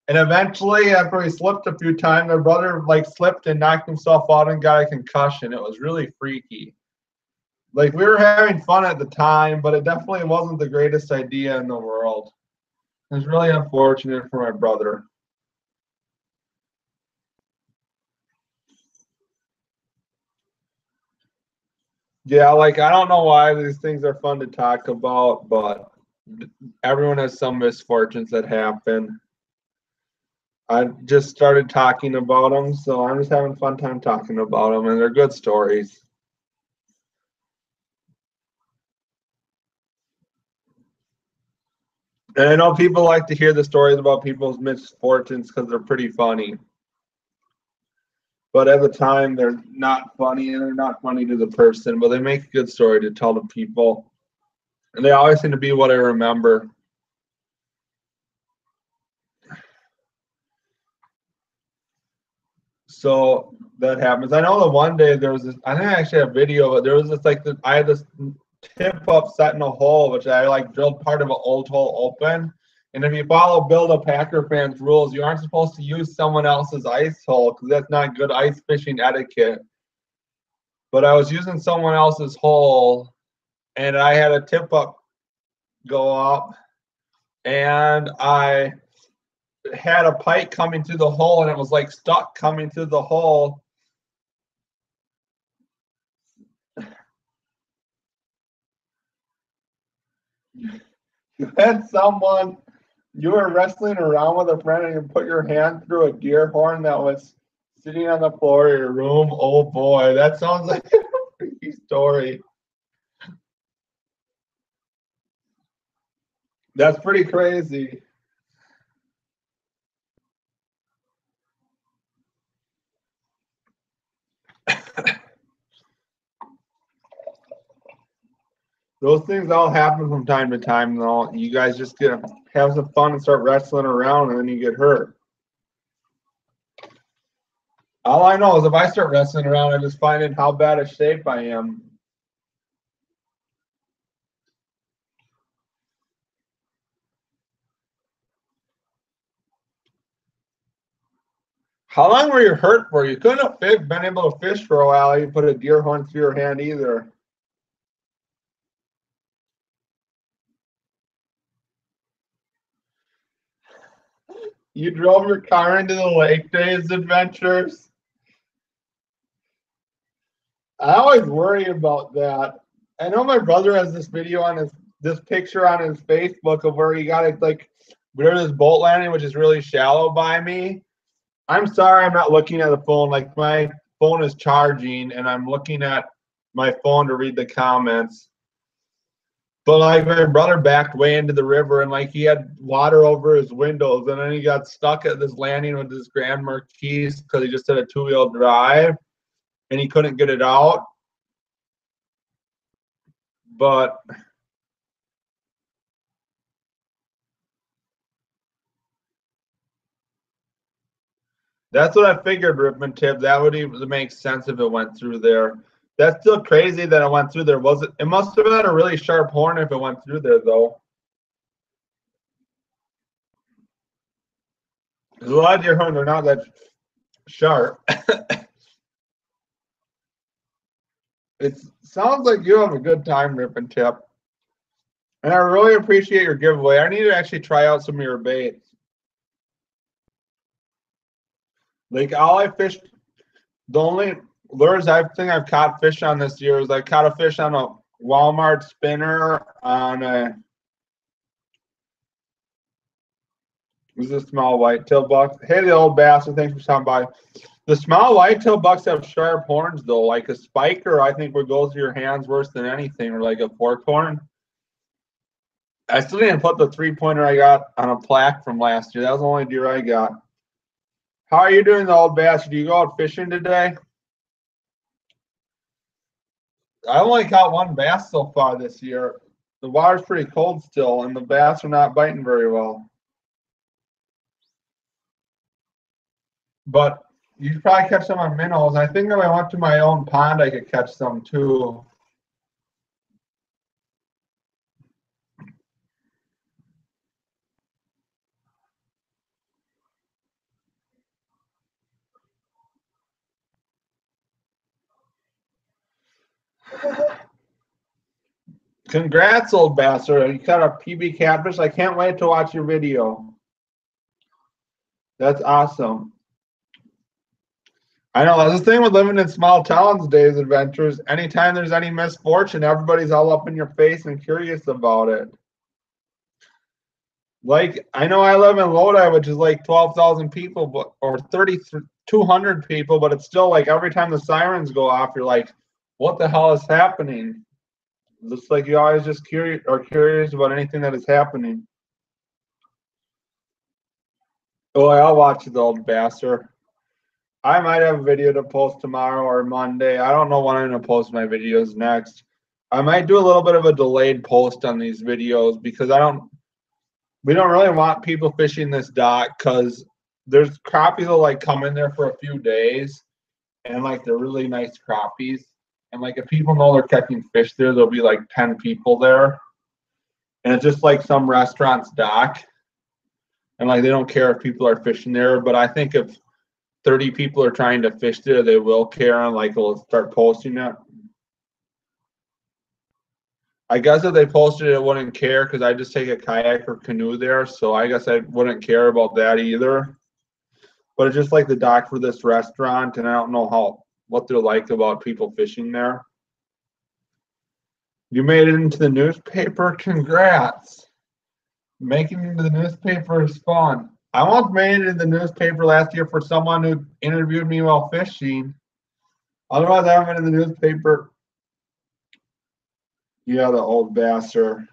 A: And eventually, after he slipped a few times, my brother like slipped and knocked himself out and got a concussion. It was really freaky. Like we were having fun at the time, but it definitely wasn't the greatest idea in the world. It was really unfortunate for my brother. Yeah, like I don't know why these things are fun to talk about, but everyone has some misfortunes that happen. I just started talking about them, so I'm just having a fun time talking about them, and they're good stories. And I know people like to hear the stories about people's misfortunes because they're pretty funny. But at the time, they're not funny, and they're not funny to the person, but they make a good story to tell to people. And they always seem to be what I remember. So that happens. I know that one day there was this, I think I actually have a video, but there was this like I had this tip up set in a hole, which I like drilled part of an old hole open. And if you follow Bill the Packer fans rules, you aren't supposed to use someone else's ice hole because that's not good ice fishing etiquette. But I was using someone else's hole, and I had a tip up go up, and I had a pike coming through the hole, and it was like stuck coming through the hole. You had someone, you were wrestling around with a friend, and you put your hand through a deer horn that was sitting on the floor of your room. Oh boy, that sounds like a freaky story. That's pretty crazy. Those things all happen from time to time, though. You guys just get have some fun and start wrestling around, and then you get hurt. All I know is if I start wrestling around, I just find out how bad a shape I am. How long were you hurt for? You couldn't have been able to fish for a while. You put a deer horn through your hand either. You drove your car into the Lake Days Adventures. I always worry about that. I know my brother has this video on this picture on his Facebook of where he got it like where this boat landing, which is really shallow by me. I'm sorry, I'm not looking at the phone. Like my phone is charging, and I'm looking at my phone to read the comments. But like my brother backed way into the river, and like he had water over his windows, and then he got stuck at this landing with his Grand Marquis because he just had a 2-wheel drive, and he couldn't get it out. But that's what I figured, Ripman Tip. That would even make sense if it went through there. That's still crazy that it went through there. Was it? It must have been a really sharp horn if it went through there, though. Because a lot of deer horns are not that sharp. It sounds like you have a good time, Ripman Tip. And I really appreciate your giveaway. I need to actually try out some of your baits. Like all I fished, the only lures I think I've caught fish on this year is I caught a fish on a Walmart spinner on a this is a small whitetail buck. Hey, the old bastard, thanks for stopping by. The small whitetail bucks have sharp horns though. Like a spiker, I think would go through your hands worse than anything, or like a fork horn. I still didn't put the 3-pointer I got on a plaque from last year. That was the only deer I got. How are you doing, the old bastard? Do you go out fishing today? I only caught one bass so far this year. The water's pretty cold still, and the bass are not biting very well. But you could probably catch some on minnows. I think if I went to my own pond, I could catch some too. Congrats, old bastard. You caught a PB catfish. I can't wait to watch your video. That's awesome. I know that's the thing with living in small towns, Days Adventures. Anytime there's any misfortune, everybody's all up in your face and curious about it. Like, I know I live in Lodi, which is like 12,000 people, but or 3,200 people, but it's still like every time the sirens go off, you're like, what the hell is happening? Looks like you're always just curious about anything that is happening. Oh, I'll watch the old bastard. I might have a video to post tomorrow or Monday. I don't know when I'm going to post my videos next. I might do a little bit of a delayed post on these videos because we don't really want people fishing this dock because there's crappies that'll like come in there for a few days and like they're really nice crappies. And like if people know they're catching fish there, there'll be like 10 people there. And it's just like some restaurant's dock. And like they don't care if people are fishing there. But I think if 30 people are trying to fish there, they will care and like they'll start posting it. I guess if they posted it, I wouldn't care because I just take a kayak or canoe there. So I guess I wouldn't care about that either. But it's just like the doc for this restaurant, and I don't know what they're like about people fishing there. You made it into the newspaper. Congrats. Making it into the newspaper is fun. I once made it in the newspaper last year for someone who interviewed me while fishing. Otherwise, I haven't been in the newspaper. Yeah, the old bastard.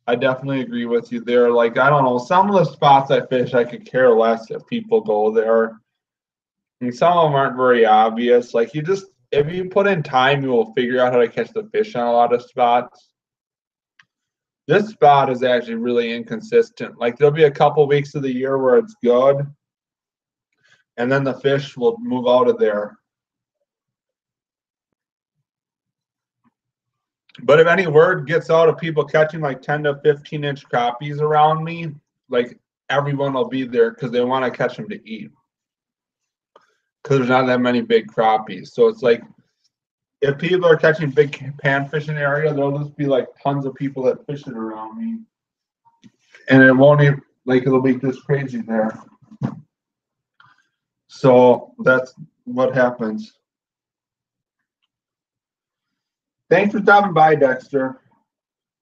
A: I definitely agree with you there. Like, I don't know, some of the spots I fish, I could care less if people go there. And some of them aren't very obvious. Like, if you put in time, you will figure out how to catch the fish on a lot of spots. This spot is actually really inconsistent. Like, there'll be a couple weeks of the year where it's good, and then the fish will move out of there. But if any word gets out of people catching like 10 to 15-inch crappies around me, like everyone will be there because they want to catch them to eat. Because there's not that many big crappies. So it's like if people are catching big pan fishing area, there'll just be like tons of people that fish it around me. And it won't even, like, it'll be just crazy there. So that's what happens. Thanks for stopping by, Dexter.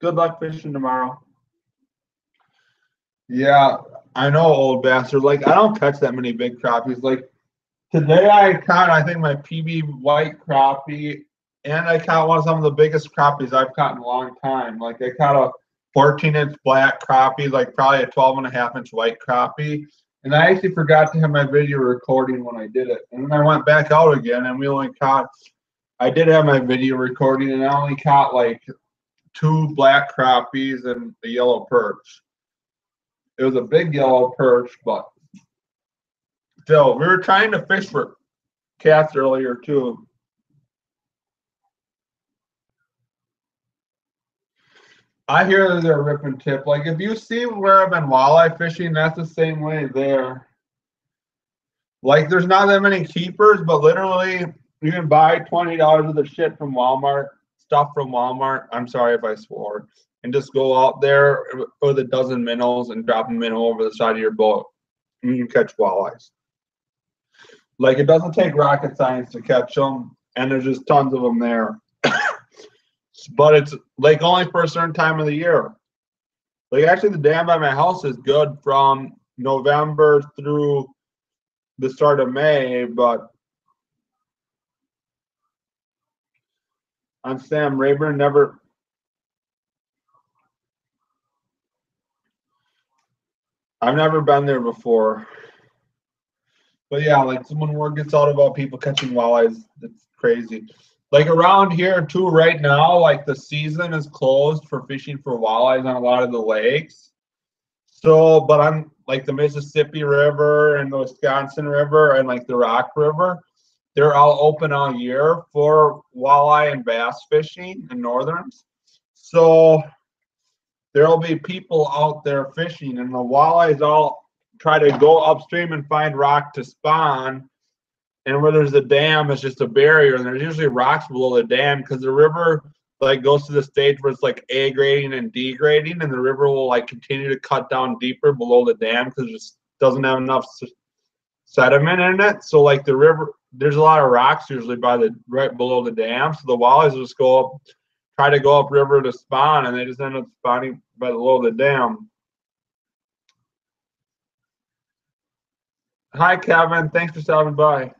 A: Good luck fishing tomorrow. Yeah, I know, old bastard. Like, I don't catch that many big crappies. Like, today I caught, I think, my PB white crappie, and I caught one of some of the biggest crappies I've caught in a long time. Like, I caught a 14-inch black crappie, like probably a 12.5-inch white crappie. And I actually forgot to have my video recording when I did it. And then I went back out again, and I did have my video recording, and I only caught like 2 black crappies and a yellow perch. It was a big yellow perch, but still, we were trying to fish for cats earlier too. I hear that they're rip and tip. Like, if you see where I've been walleye fishing, that's the same way there. Like, there's not that many keepers, but literally you can buy $20 of the shit from Walmart, stuff from Walmart. I'm sorry if I swore. And just go out there with a dozen minnows and drop a minnow over the side of your boat. And you can catch walleyes. Like, it doesn't take rocket science to catch them, and there's just tons of them there. But it's like only for a certain time of the year. Like, actually, the dam by my house is good from November through the start of May, but on Sam Rayburn, never. I've never been there before. But yeah, like, when word gets out about people catching walleyes, it's crazy. Like, around here too, right now, like, the season is closed for fishing for walleyes on a lot of the lakes. So, but on like the Mississippi River and the Wisconsin River and like the Rock River, they're all open all year for walleye and bass fishing in northerns. So there'll be people out there fishing, and the walleyes all try to go upstream and find rock to spawn. And where there's a dam, it's just a barrier, and there's usually rocks below the dam because the river like goes to the stage where it's like A grading and D grading, and the river will like continue to cut down deeper below the dam because it just doesn't have enough sediment in it. So like the river, there's a lot of rocks usually right below the dam. So the walleyes just try to go up river to spawn, and they just end up spawning below the dam. Hi, Kevin. Thanks for stopping by.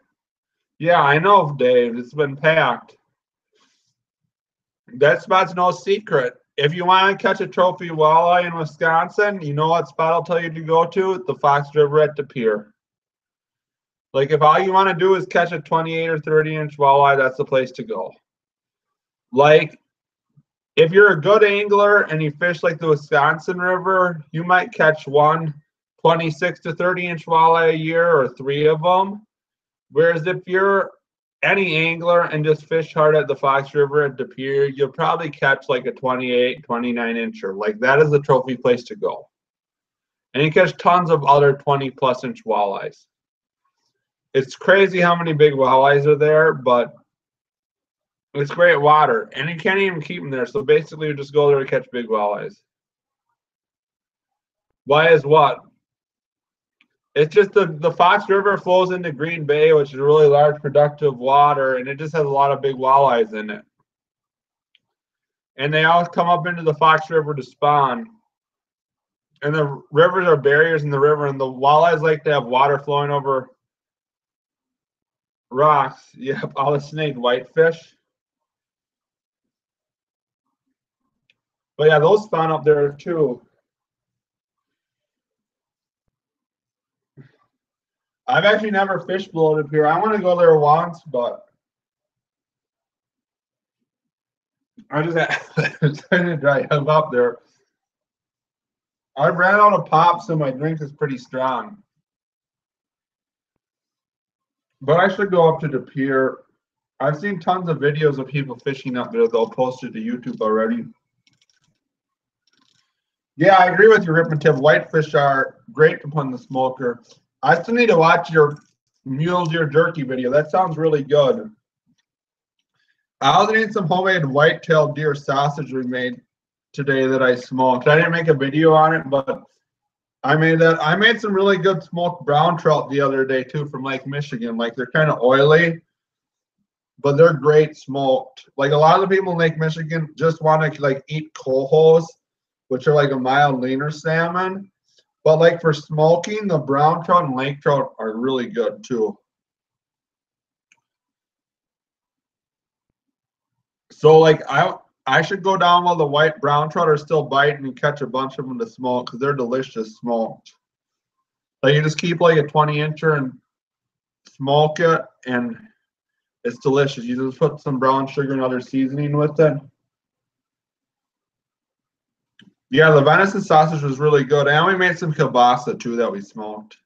A: Yeah, I know, Dave. It's been packed. That spot's no secret. If you want to catch a trophy walleye in Wisconsin, you know what spot I'll tell you to go to? The Fox River at De Pere. Like, if all you want to do is catch a 28 or 30-inch walleye, that's the place to go. Like, if you're a good angler and you fish like the Wisconsin River, you might catch one 26 to 30-inch walleye a year or 3 of them. Whereas if you're any angler and just fish hard at the Fox River at De Pere, you'll probably catch like a 28, 29-incher. Like, that is the trophy place to go. And you catch tons of other 20-plus inch walleyes. It's crazy how many big walleyes are there, but It's great water, and you can't even keep them there. So basically, you just go there to catch big walleyes. Why is what? It's just the Fox River flows into Green Bay, which is a really large, productive water, and it just has a lot of big walleyes in it. And they all come up into the Fox River to spawn. And the rivers are barriers in the river, and the walleyes like to have water flowing over rocks. Yep, all the snake whitefish. But yeah, those spawn up there too. I've actually never fish blowed up here. I want to go there once, but I just had to drive up there. I've ran out of pops, so my drink is pretty strong. But I should go up to the pier. I've seen tons of videos of people fishing up there. They'll post it to YouTube already. Yeah, I agree with you, Rip and Tip. Whitefish are great to put in the smoker. I still need to watch your mule deer jerky video. That sounds really good. I also need some homemade white-tailed deer sausage we made today that I smoked. I didn't make a video on it, but I made that. I made some really good smoked brown trout the other day too from Lake Michigan. Like they're kind of oily, but they're great smoked. Like a lot of the people in Lake Michigan just want to like eat cohos, which are like a mild leaner salmon. But like for smoking, the brown trout and lake trout are really good too. So like I should go down while the white brown trout are still biting and catch a bunch of them to smoke because they're delicious smoked. Like you just keep like a 20-incher and smoke it, and it's delicious. You just put some brown sugar and other seasoning with it. Yeah, the venison sausage was really good. And we made some kielbasa too that we smoked.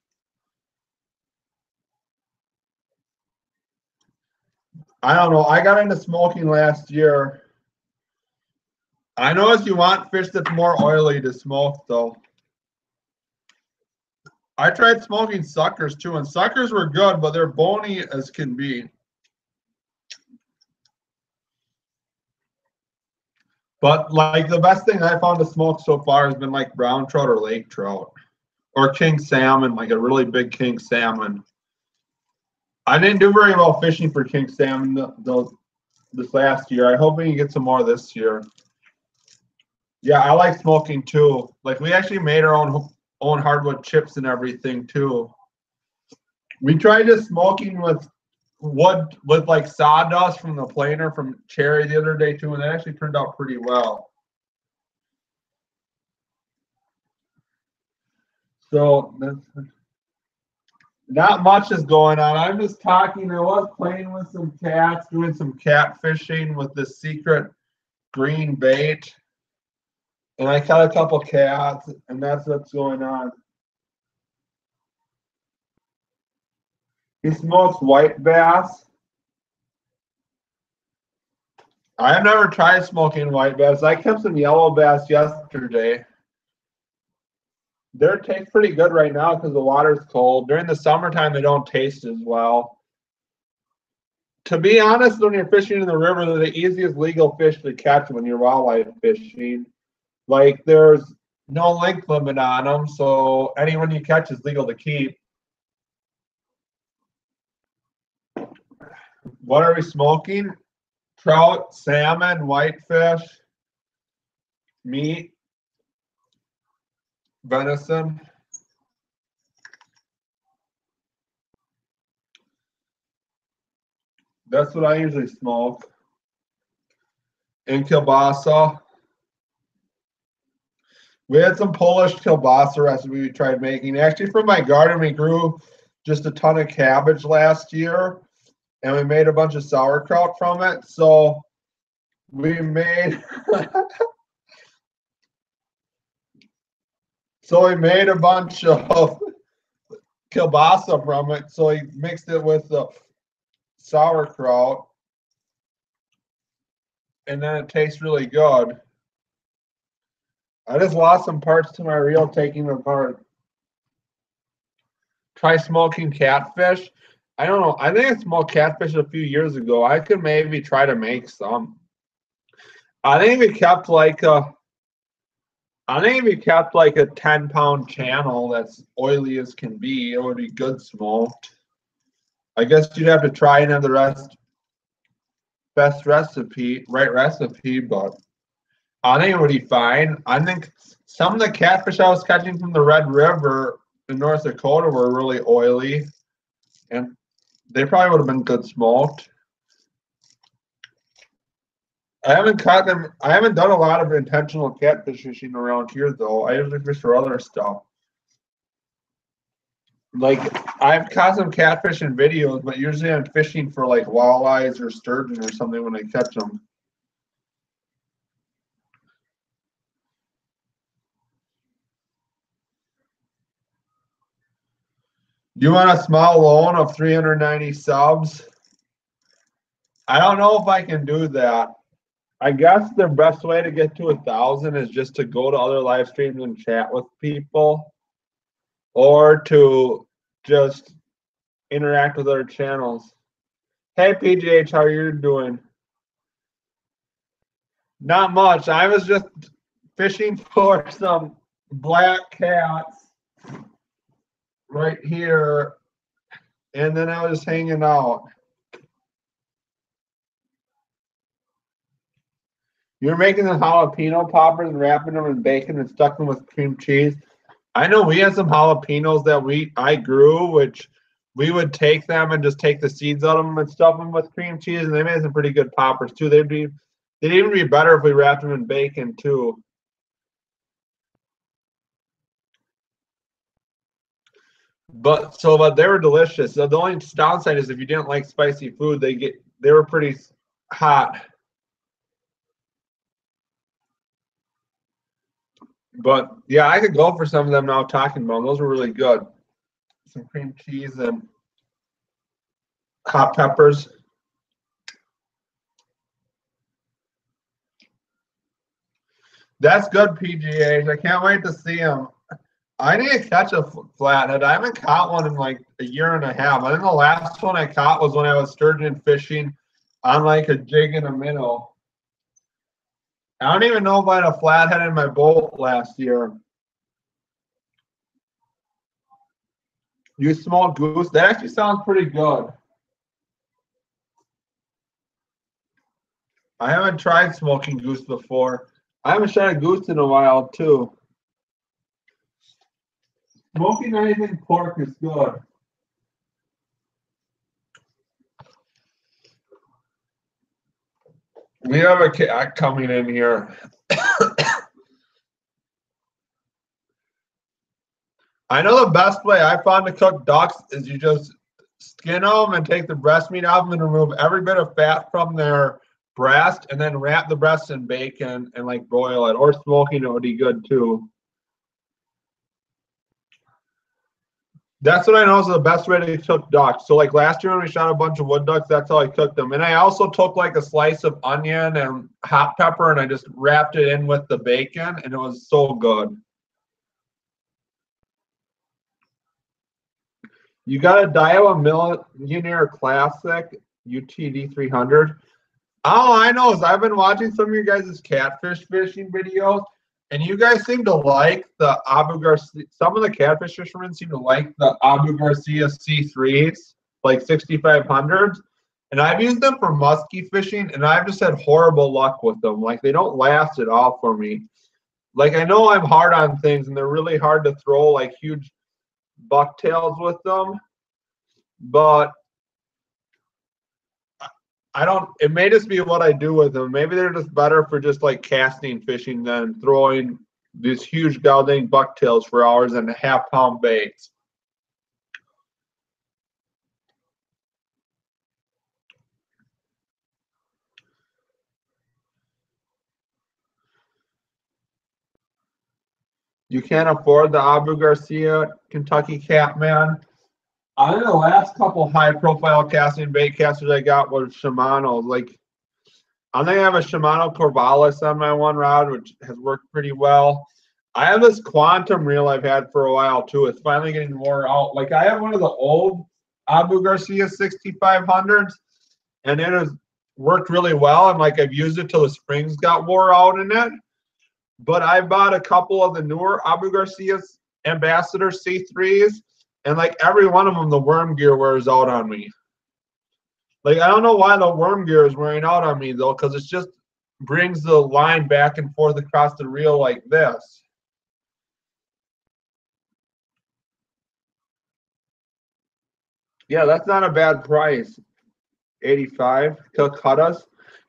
A: I don't know. I got into smoking last year. I know if you want fish that's more oily to smoke, though. I tried smoking suckers too, and suckers were good, but they're bony as can be. But like the best thing I found to smoke so far has been like brown trout or lake trout or king salmon, like a really big king salmon. I didn't do very well fishing for king salmon this last year. I hope we can get some more this year. Yeah, I like smoking too. Like we actually made our own hardwood chips and everything too. We tried just smoking with wood with like sawdust from the planer from Cherry the other day too, and it actually turned out pretty well. So that's not much is going on. I'm just talking. I was playing with some cats, doing some cat fishing with this secret green bait. And I caught a couple cats, and that's what's going on. He smokes white bass. I have never tried smoking white bass. I kept some yellow bass yesterday. They taste pretty good right now because the water's cold. During the summertime, they don't taste as well. To be honest, when you're fishing in the river, they're the easiest legal fish to catch when you're wildlife fishing. Like there's no length limit on them, so anyone you catch is legal to keep. What are we smoking? Trout, salmon, whitefish, meat, venison. That's what I usually smoke. And kielbasa. We had some Polish kielbasa recipe we tried making. Actually, from my garden, we grew just a ton of cabbage last year, and we made a bunch of sauerkraut from it. So we made a bunch of kielbasa from it. So he mixed it with the sauerkraut, and then it tastes really good. I just lost some parts to my reel taking them apart. Try smoking catfish. I don't know. I think I smoked catfish a few years ago. I could maybe try to make some. I think if we kept like a I think if we kept like a 10-pound channel that's oily as can be, it would be good smoked. I guess you'd have to try and have the best recipe, right recipe, but I think it would be fine. I think some of the catfish I was catching from the Red River in North Dakota were really oily, and they probably would have been good smoked. I haven't caught them. I haven't done a lot of intentional catfish fishing around here, though. I usually fish for other stuff. Like, I've caught some catfish in videos, but usually I'm fishing for like walleyes or sturgeon or something when I catch them. You want a small loan of 390 subs? I don't know if I can do that. I guess the best way to get to 1,000 is just to go to other live streams and chat with people, or to just interact with other channels. Hey PGH, how are you doing? Not much. I was just fishing for some black cats right here, and then I was hanging out. You're making the jalapeno poppers and wrapping them in bacon and stuck them with cream cheese. I know we had some jalapenos that I grew, which we would take them and just take the seeds out of them and stuff them with cream cheese, and they made some pretty good poppers too. They'd even be better if we wrapped them in bacon too. But they were delicious. So the only downside is if you didn't like spicy food, they were pretty hot. But yeah, I could go for some of them now talking about them. Those were really good. Some cream cheese and hot peppers. That's good, PGH. I can't wait to see them. I need to catch a flathead. I haven't caught one in like a year and a half. I think the last one I caught was when I was sturgeon fishing on like a jig and a minnow. I don't even know if I had a flathead in my boat last year. You smoked goose? That actually sounds pretty good. I haven't tried smoking goose before. I haven't shot a goose in a while too. Smoking anything pork is good. We have a cat coming in here. I know the best way I found to cook ducks is you just skin them and take the breast meat off them and remove every bit of fat from their breast, and then wrap the breast in bacon and like broil it, or smoking it would be good too. That's what I know is the best way to cook ducks. So like last year when we shot a bunch of wood ducks, that's how I cooked them. And I also took like a slice of onion and hot pepper and I just wrapped it in with the bacon, and it was so good. You got a Daiwa Millionaire Classic UTD 300. All I know is I've been watching some of your guys' catfish fishing videos, and you guys seem to like the Abu Garcia. Some of the catfish fishermen seem to like the Abu Garcia C3s, like 6500s. And I've used them for muskie fishing, and I've just had horrible luck with them. Like, they don't last at all for me. Like, I know I'm hard on things, and they're really hard to throw, like, huge bucktails with them. But it may just be what I do with them. Maybe they're just better for just like casting fishing than throwing these huge goddamn bucktails for hours and half-pound baits. You can't afford the Abu Garcia Kentucky Catman. I think the last couple high-profile casting bait casters I got were Shimano. Like, I think I have a Shimano Corvallis on my one rod, which has worked pretty well. I have this Quantum reel I've had for a while too. It's finally getting wore out. Like, I have one of the old Abu Garcia 6500s, and it has worked really well. And like I've used it till the springs got wore out in it. But I bought a couple of the newer Abu Garcia Ambassador C3s, and like every one of them, the worm gear wears out on me. Like I don't know why the worm gear is wearing out on me though, because it's just brings the line back and forth across the reel like this. Yeah, that's not a bad price. 85 Calcuttas.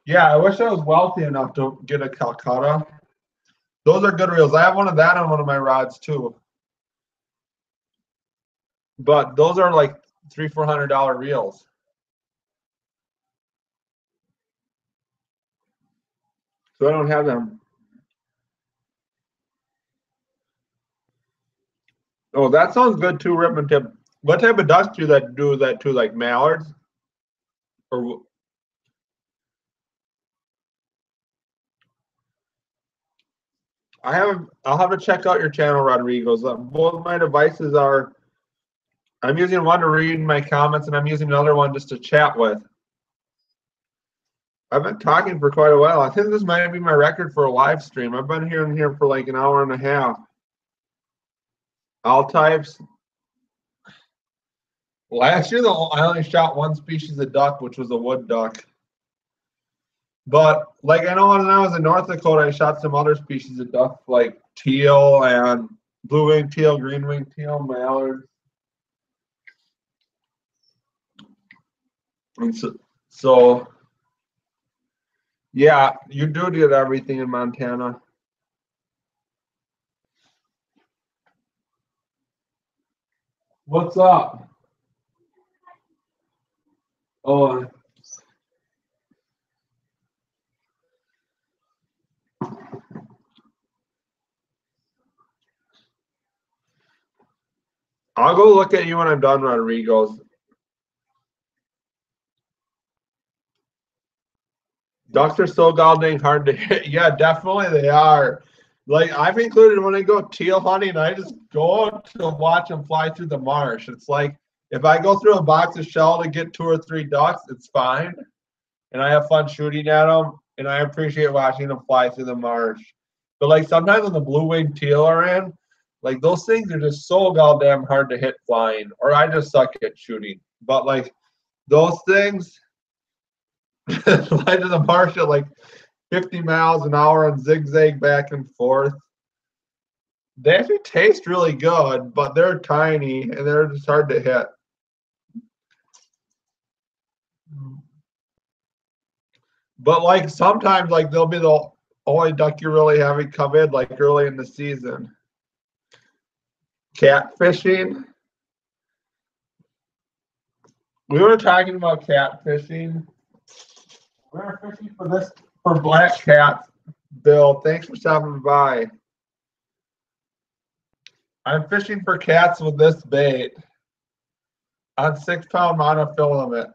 A: Yeah, I wish I was wealthy enough to get a Calcutta. Those are good reels. I have one of that on one of my rods too. But those are like $300-400 reels. So I don't have them. Oh, that sounds good too, Ripman Tip. What type of ducks do that too? Like mallards? Or I'll have to check out your channel, Rodriguez. Both my devices are, I'm using one to read my comments and I'm using another one just to chat with. I've been talking for quite a while. I think this might be my record for a live stream. I've been here for like an hour and a half. All types. Last year, I only shot one species of duck, which was a wood duck. But like I know when I was in North Dakota, I shot some other species of duck, like teal and blue-winged teal, green-winged teal, mallard. And so yeah, you do get everything in Montana. What's up? Oh, I'll go look at you when I'm done, Rodriguez. Ducks are so goddamn hard to hit. Yeah, definitely they are. Like I've included when I go teal hunting, I just go to watch them fly through the marsh. It's like if I go through a box of shell to get 2 or 3 ducks, it's fine, and I have fun shooting at them, and I appreciate watching them fly through the marsh. But like sometimes when the blue-winged teal are in, like those things are just so goddamn hard to hit flying, or I just suck at shooting. But like those things fly to the marsh at like 50 miles an hour and zigzag back and forth. They actually taste really good, but they're tiny and they're just hard to hit. But like sometimes, like they'll be the only duck you really have come in like early in the season. Catfishing. We were talking about catfishing. We were fishing for black cats. Bill, thanks for stopping by. I'm fishing for cats with this bait on 6-pound monofilament.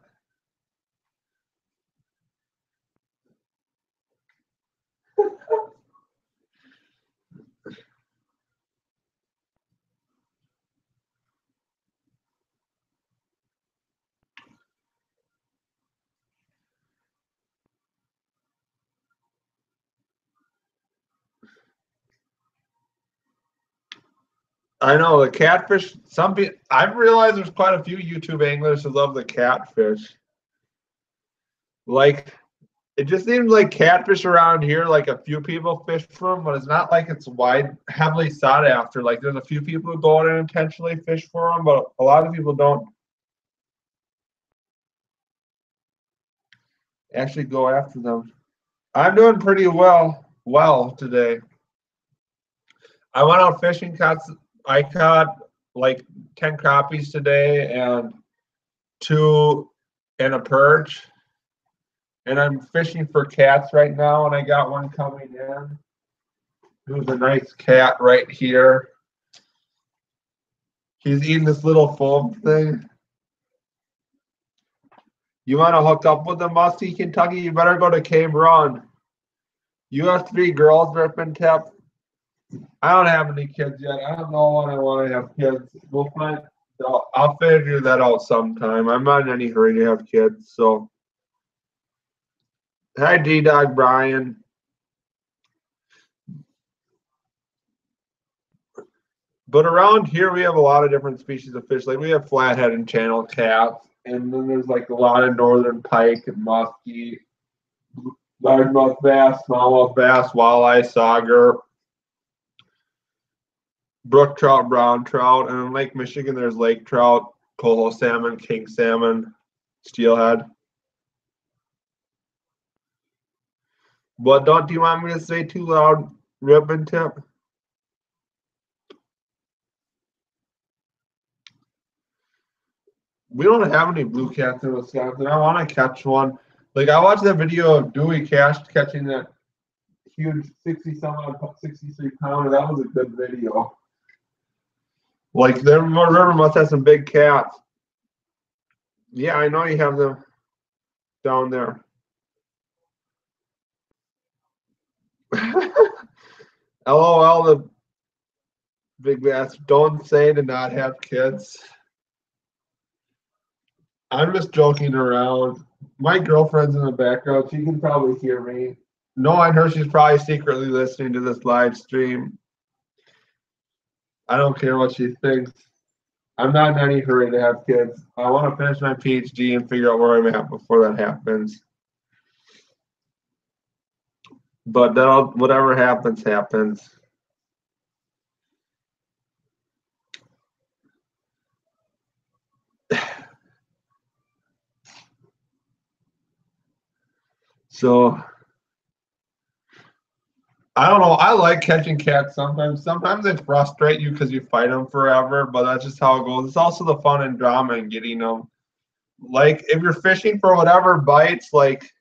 A: I know the catfish. Some people, I've realized there's quite a few YouTube anglers who love the catfish. Like, it just seems like catfish around here. Like a few people fish for them, but it's not like it's heavily sought after. Like there's a few people who go out and intentionally fish for them, but a lot of people don't actually go after them. I'm doing pretty well today. I went out fishing. I caught like 10 crappies today and 2 and a perch. And I'm fishing for cats right now, and I got one coming in. There's a nice cat right here. He's eating this little foam thing. You want to hook up with the Musty, Kentucky? You better go to Cave Run. You have 3 girls, Ripman Tip. I don't have any kids yet. I don't know when I want to have kids. We'll find. So I'll figure that out sometime. I'm not in any hurry to have kids. So, hi, D-Dog Brian. But around here, we have a lot of different species of fish. Like we have flathead and channel cats, and then there's like a lot of northern pike and muskie, largemouth bass, smallmouth bass, walleye, sauger, brook trout, brown trout, and in Lake Michigan, there's lake trout, coho salmon, king salmon, steelhead. But don't you want me to say too loud, ribbon tip? We don't have any blue cats in Wisconsin. I want to catch one. Like I watched that video of Dewey Cash catching that huge 63 pounder. That was a good video. Like their river must have some big cats. Yeah, I know you have them down there. LOL, the big bass. Don't say to not have kids. I'm just joking around. My girlfriend's in the background. She can probably hear me. Knowing her, she's probably secretly listening to this live stream. I don't care what she thinks. I'm not in any hurry to have kids. I want to finish my PhD and figure out where I'm at before that happens. But whatever happens, happens. So I don't know. I like catching cats sometimes. Sometimes they frustrate you because you fight them forever, but that's just how it goes. It's also the fun and drama in getting them. Like if you're fishing for whatever bites, like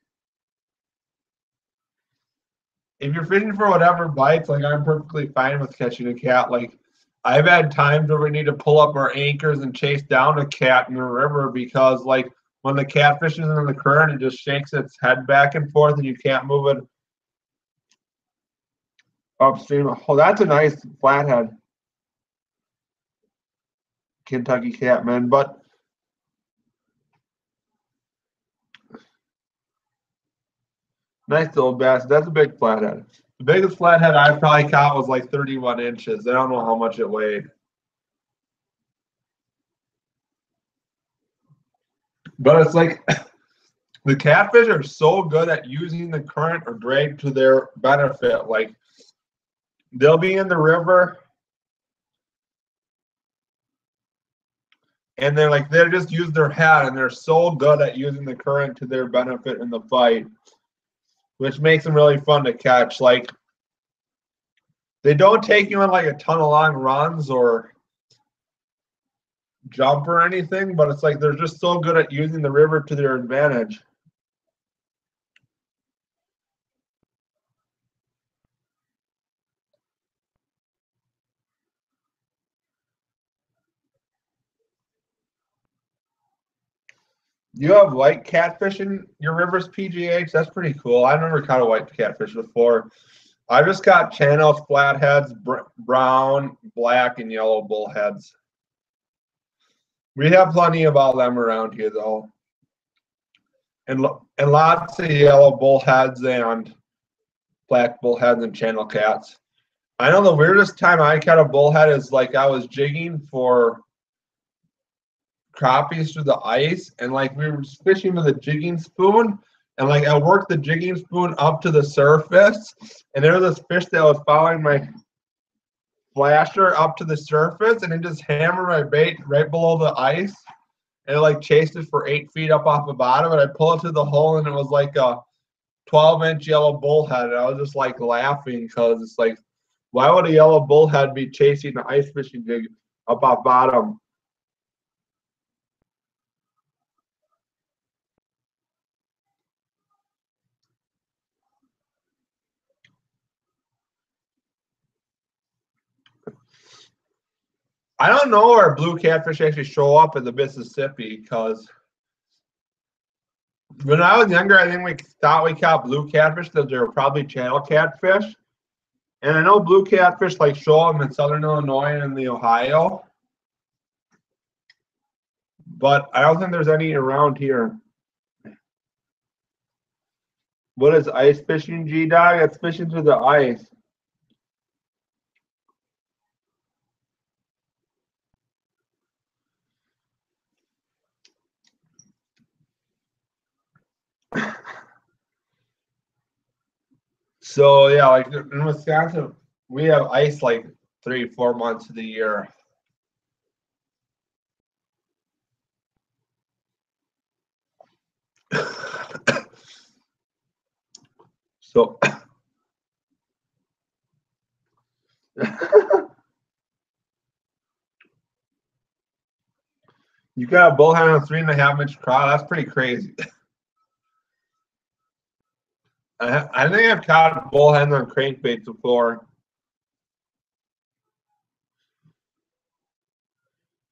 A: if you're fishing for whatever bites, like I'm perfectly fine with catching a cat. Like I've had times where we need to pull up our anchors and chase down a cat in the river because like when the catfish is in the current, it just shakes its head back and forth and you can't move it upstream. Oh, that's a nice flathead Kentucky catman, but nice little bass. That's a big flathead. The biggest flathead I probably caught was like 31 inches. I don't know how much it weighed. But it's like the catfish are so good at using the current or drag to their benefit. Like they'll be in the river and they're just use their head and they're so good at using the current to their benefit in the fight, which makes them really fun to catch. Like they don't take you on like a ton of long runs or jump or anything, but it's like they're just so good at using the river to their advantage. You have white catfish in your rivers, PGH? That's pretty cool. I never caught a white catfish before. I just got channels, flatheads, brown, black, and yellow bullheads. We have plenty of all them around here, though. And lots of yellow bullheads and black bullheads and channel cats. I know the weirdest time I caught a bullhead is like I was jigging for crappies through the ice, and like we were fishing with a jigging spoon, and like I worked the jigging spoon up to the surface, and there was this fish that was following my flasher up to the surface, and it just hammered my bait right below the ice, and it like chased it for 8 feet up off the bottom, and I pulled it to the hole, and it was like a 12-inch yellow bullhead, and I was just like laughing because it's like, why would a yellow bullhead be chasing an ice fishing jig up off bottom? I don't know where blue catfish actually show up in the Mississippi because when I was younger, I think we thought we caught blue catfish that they were probably channel catfish. And I know blue catfish like show them in southern Illinois and in the Ohio. but I don't think there's any around here. What is ice fishing, G-Dog? It's fishing through the ice. So yeah, like in Wisconsin, we have ice like 3-4 months of the year. So you got a bullhead on a 3.5-inch craw. That's pretty crazy. I think I've caught bullheads on crankbaits before.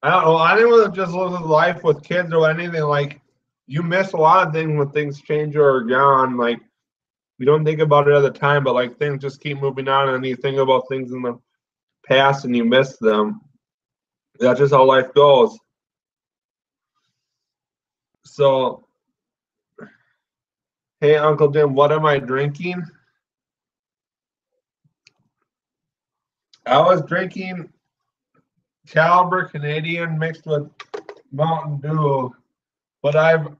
A: I don't know. Anyone that just lives life with kids or anything, like, you miss a lot of things when things change or are gone. Like, you don't think about it at the time, but like things just keep moving on, and you think about things in the past and you miss them. That's just how life goes. So, hey, Uncle Jim, what am I drinking? I was drinking Caliber Canadian mixed with Mountain Dew, but I'm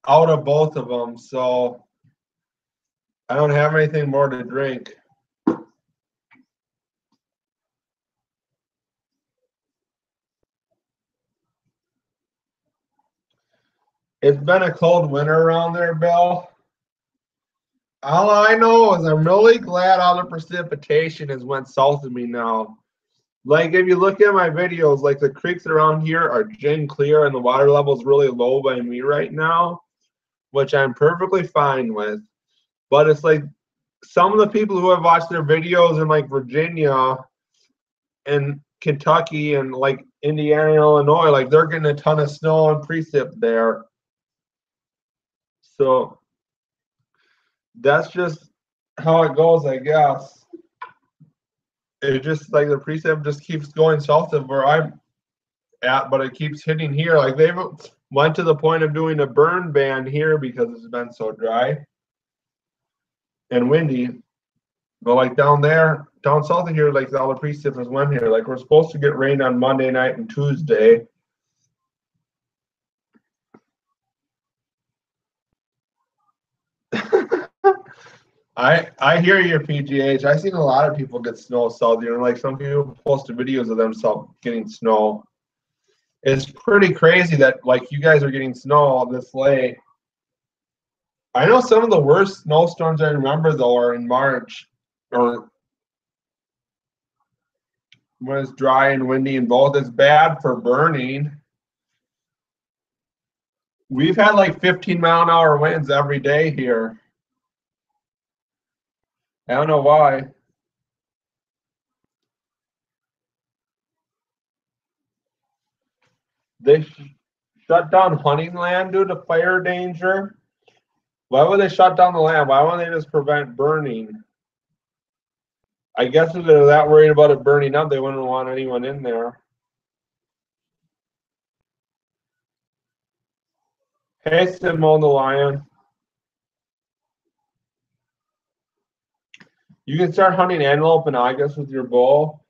A: out of both of them, so I don't have anything more to drink. It's been a cold winter around there, Bill. All I know is I'm really glad all the precipitation has went south of me now. Like, if you look at my videos, like, the creeks around here are gin clear and the water level is really low by me right now, which I'm perfectly fine with. But it's like some of the people who have watched their videos in like Virginia and Kentucky and like Indiana and Illinois, like, they're getting a ton of snow and precip there. So that's just how it goes, I guess. It just like the precip just keeps going south of where I'm at, but it keeps hitting here. Like, they've went to the point of doing a burn ban here because it's been so dry and windy. But like down there, down south of here, like all the precip is went here. Like, we're supposed to get rain on Monday night and Tuesday. I hear you, PGH. I've seen a lot of people get snow south here. Like, some people posted videos of themselves getting snow. It's pretty crazy that like you guys are getting snow this late. I know some of the worst snowstorms I remember though are in March, or when it's dry and windy and both. It's bad for burning. We've had like 15-mile-an-hour winds every day here. I don't know why. They shut down hunting land due to fire danger. Why would they shut down the land? Why wouldn't they just prevent burning? I guess if they're that worried about it burning up, they wouldn't want anyone in there. Hey, Simone the Lion. You can start hunting antelope in August with your bow.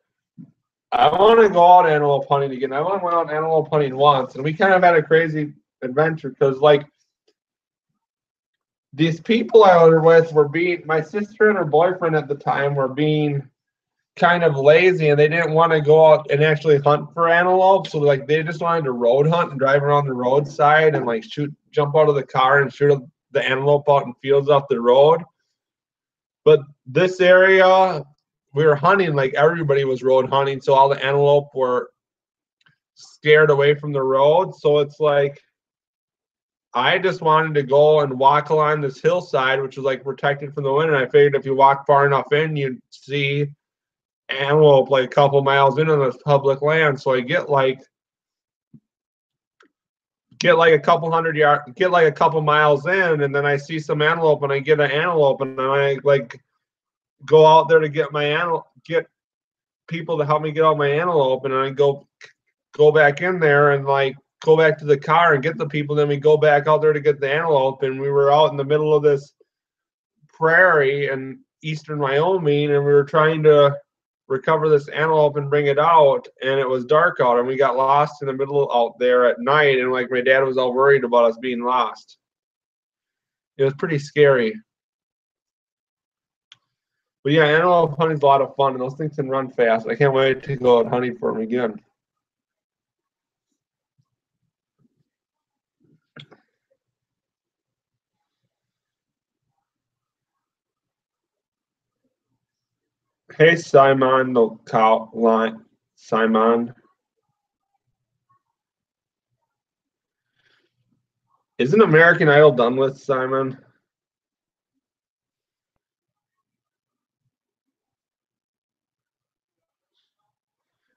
A: I want to go out antelope hunting again. I only went out antelope hunting once, and we kind of had a crazy adventure because, like, these people I was with were being, my sister and her boyfriend at the time were being kind of lazy, and they didn't want to go out and actually hunt for antelope. So like they just wanted to road hunt and drive around the roadside and like jump out of the car and shoot the antelope out in fields off the road. But this area we were hunting, like everybody was road hunting, so all the antelope were scared away from the road. So it's like I just wanted to go and walk along this hillside, which was like protected from the wind. And I figured if you walk far enough in, you'd see antelope like a couple miles into this public land. So I get like a couple hundred yards, get like a couple miles in, and then I see some antelope, and I get an antelope, and then I like go out there to get my antelope, get people to help me get out my antelope, and I go back in there and like
B: go back to the car and get the people. Then we go back out there to get the antelope, and we were out in the middle of this prairie in eastern Wyoming, and we were trying to recover this antelope and bring it out, and it was dark out, and we got lost in the middle out there at night, and like my dad was all worried about us being lost. It was pretty scary. But yeah, antelope hunting is a lot of fun, and those things can run fast. I can't wait to go out hunting for them again. Hey, Simon, the cow line. Simon. Isn't American Idol done with, Simon?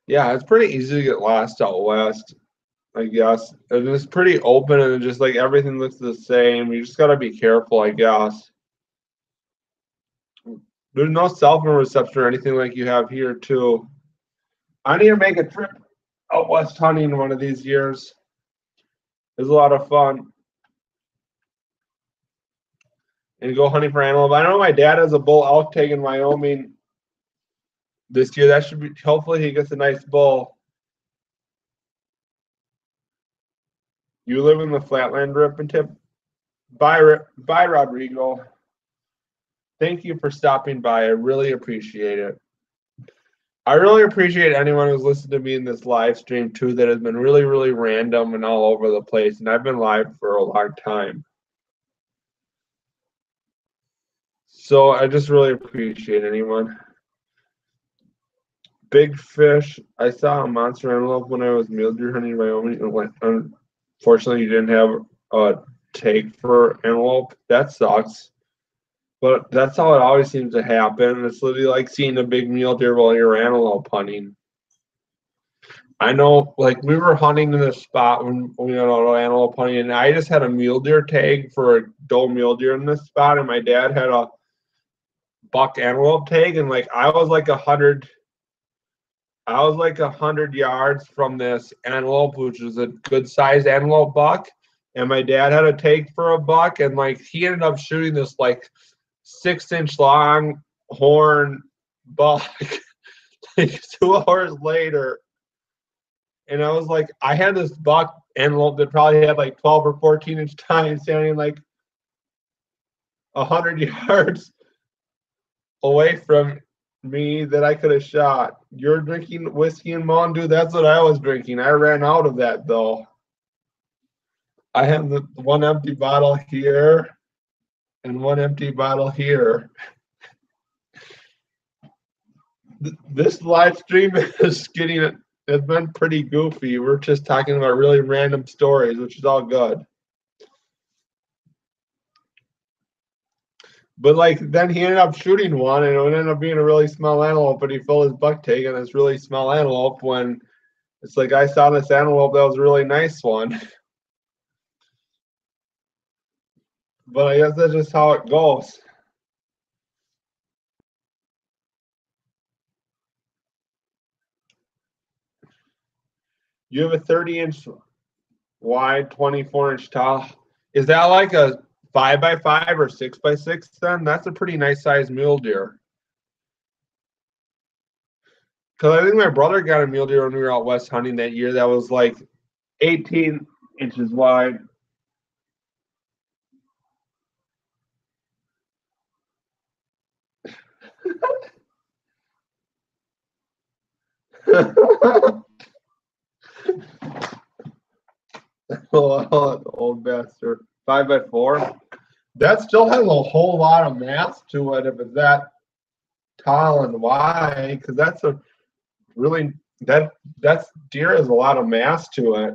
B: Yeah, it's pretty easy to get lost out west, I guess. And it's pretty open and just like everything looks the same. You just got to be careful, I guess. There's no cell phone reception or anything like you have here, too. I need to make a trip out west hunting one of these years. It's a lot of fun. And go hunting for antelope. I know my dad has a bull elk tag in Wyoming this year. That should be, hopefully he gets a nice bull. You live in the Flatland, Rip and Tip. Bye, Rodrigo. Thank you for stopping by. I really appreciate it. I really appreciate anyone who's listened to me in this live stream too that has been really, really random and all over the place. And I've been live for a long time. So I just really appreciate anyone. Big fish. I saw a monster antelope when I was mule deer hunting in Wyoming. Unfortunately, you didn't have a tag for antelope. That sucks. But that's how it always seems to happen. It's literally like seeing a big mule deer while you're antelope hunting. I know, like, we were hunting in a spot when we went out antelope hunting, and I just had a mule deer tag for a doe mule deer in this spot, and my dad had a buck antelope tag, and like I was like 100 yards from this antelope, which was a good sized antelope buck, and my dad had a tag for a buck, and like he ended up shooting this like 6-inch long horn buck like 2 hours later. And I was like, I had this buck antelope that probably had like 12 or 14-inch tine standing like 100 yards away from me that I could have shot. You're drinking whiskey and Mountain Dew? That's what I was drinking. I ran out of that though. I have the one empty bottle here and one empty bottle here. This live stream is it's been pretty goofy. We're just talking about really random stories, which is all good. But like then he ended up shooting one, and it ended up being a really small antelope, but he filled his buck tag on this really small antelope when it's like I saw this antelope that was a really nice one. But I guess that's just how it goes. You have a 30-inch wide, 24-inch tall. Is that like a 5x5 or 6x6 then? That's a pretty nice sized mule deer. Because I think my brother got a mule deer when we were out west hunting that year that was like 18 inches wide. Oh, old bastard. 5x4. That still has a whole lot of mass to it if it's that tall and wide, because that's a really that's deer has a lot of mass to it.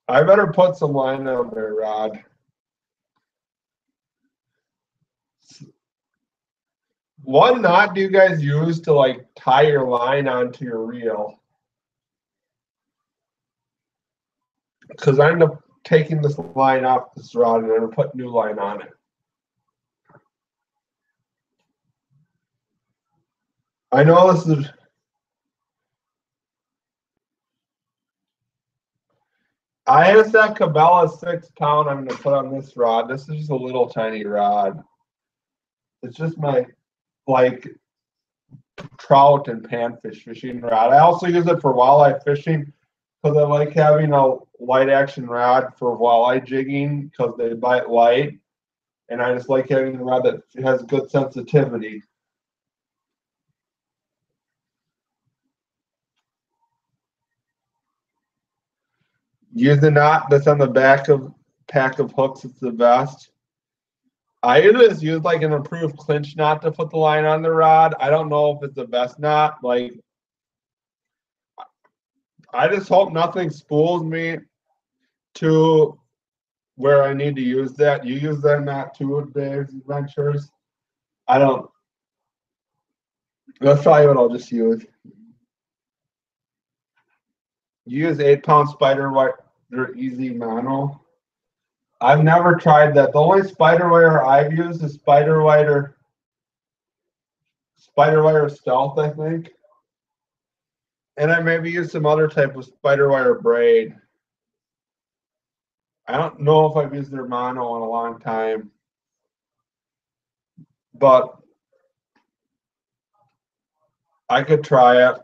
B: I better put some line on there, Rod. What knot do you guys use to like tie your line onto your reel? Because I end up taking this line off this rod and I'm gonna put new line on it. I know this is
A: I just have Cabela 6 pound. I'm gonna put on this rod. This is just a little tiny rod. It's just my like trout and panfish fishing rod. I also use it for walleye fishing because I like having a light action rod for walleye jigging because they bite light, and I just like having a rod that has good sensitivity. Use the knot that's on the back of pack of hooks. It's the best. I just use like an improved clinch knot to put the line on the rod. I don't know if it's the best knot. Like, I just hope nothing spools me to where I need to use that. You use that knot too, Dave's Adventures? I don't. That's probably what I'll just use. You use 8 pound spider wire easy mono. I've never tried that. The only spider wire I've used is spider wire stealth, I think. And I maybe use some other type of spider wire braid. I don't know if I've used their mono in a long time. But I could try it.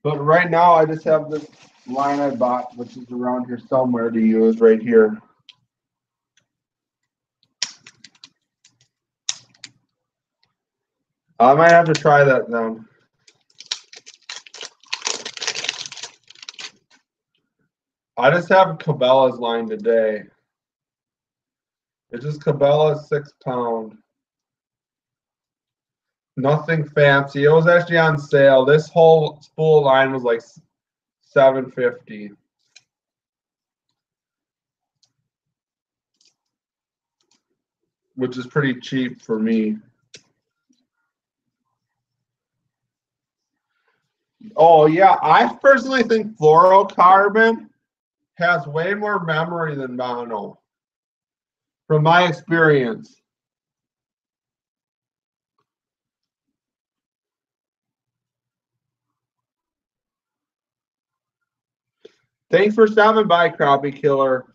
A: But right now, I just have this line I bought, which is around here somewhere to use right here. I might have to try that then. I just have Cabela's line today. It's just Cabela's 6 pound. Nothing fancy. It was actually on sale. This whole spool line was like $7.50. Which is pretty cheap for me. Oh yeah, I personally think fluorocarbon has way more memory than mono, from my experience. Thanks for stopping by, Crappie Killer.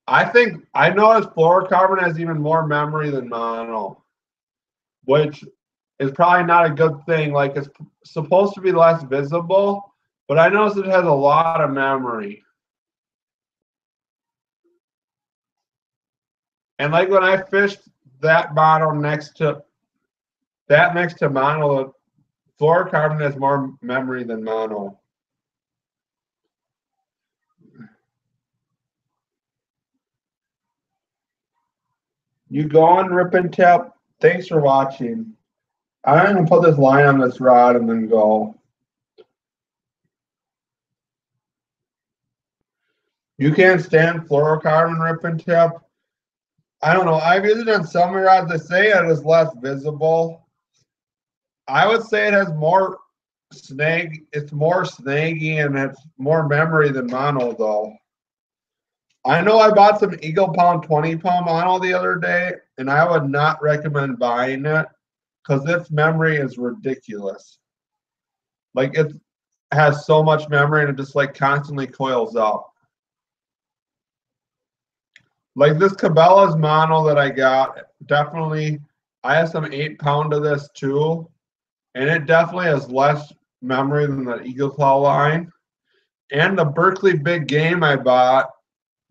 A: I think I noticed fluorocarbon has even more memory than mono, which is probably not a good thing. Like, it's supposed to be less visible, but I noticed it has a lot of memory. And like when I fished that mono next to mono, fluorocarbon has more memory than mono. You go on Rip and Tip. Thanks for watching. I'm going to put this line on this rod and then go. You can't stand fluorocarbon Rip and Tip. I don't know. I've used it on some rods. They say it is less visible. I would say it has more snag. It's more snaggy and it's more memory than mono, though. I know I bought some Eagle Pound 20 pound mono the other day, and I would not recommend buying it because its memory is ridiculous. Like, it has so much memory and it just like constantly coils up. Like this Cabela's mono that I got, definitely, I have some 8 pound of this too, and it definitely has less memory than the Eagle Claw line. And the Berkley Big Game I bought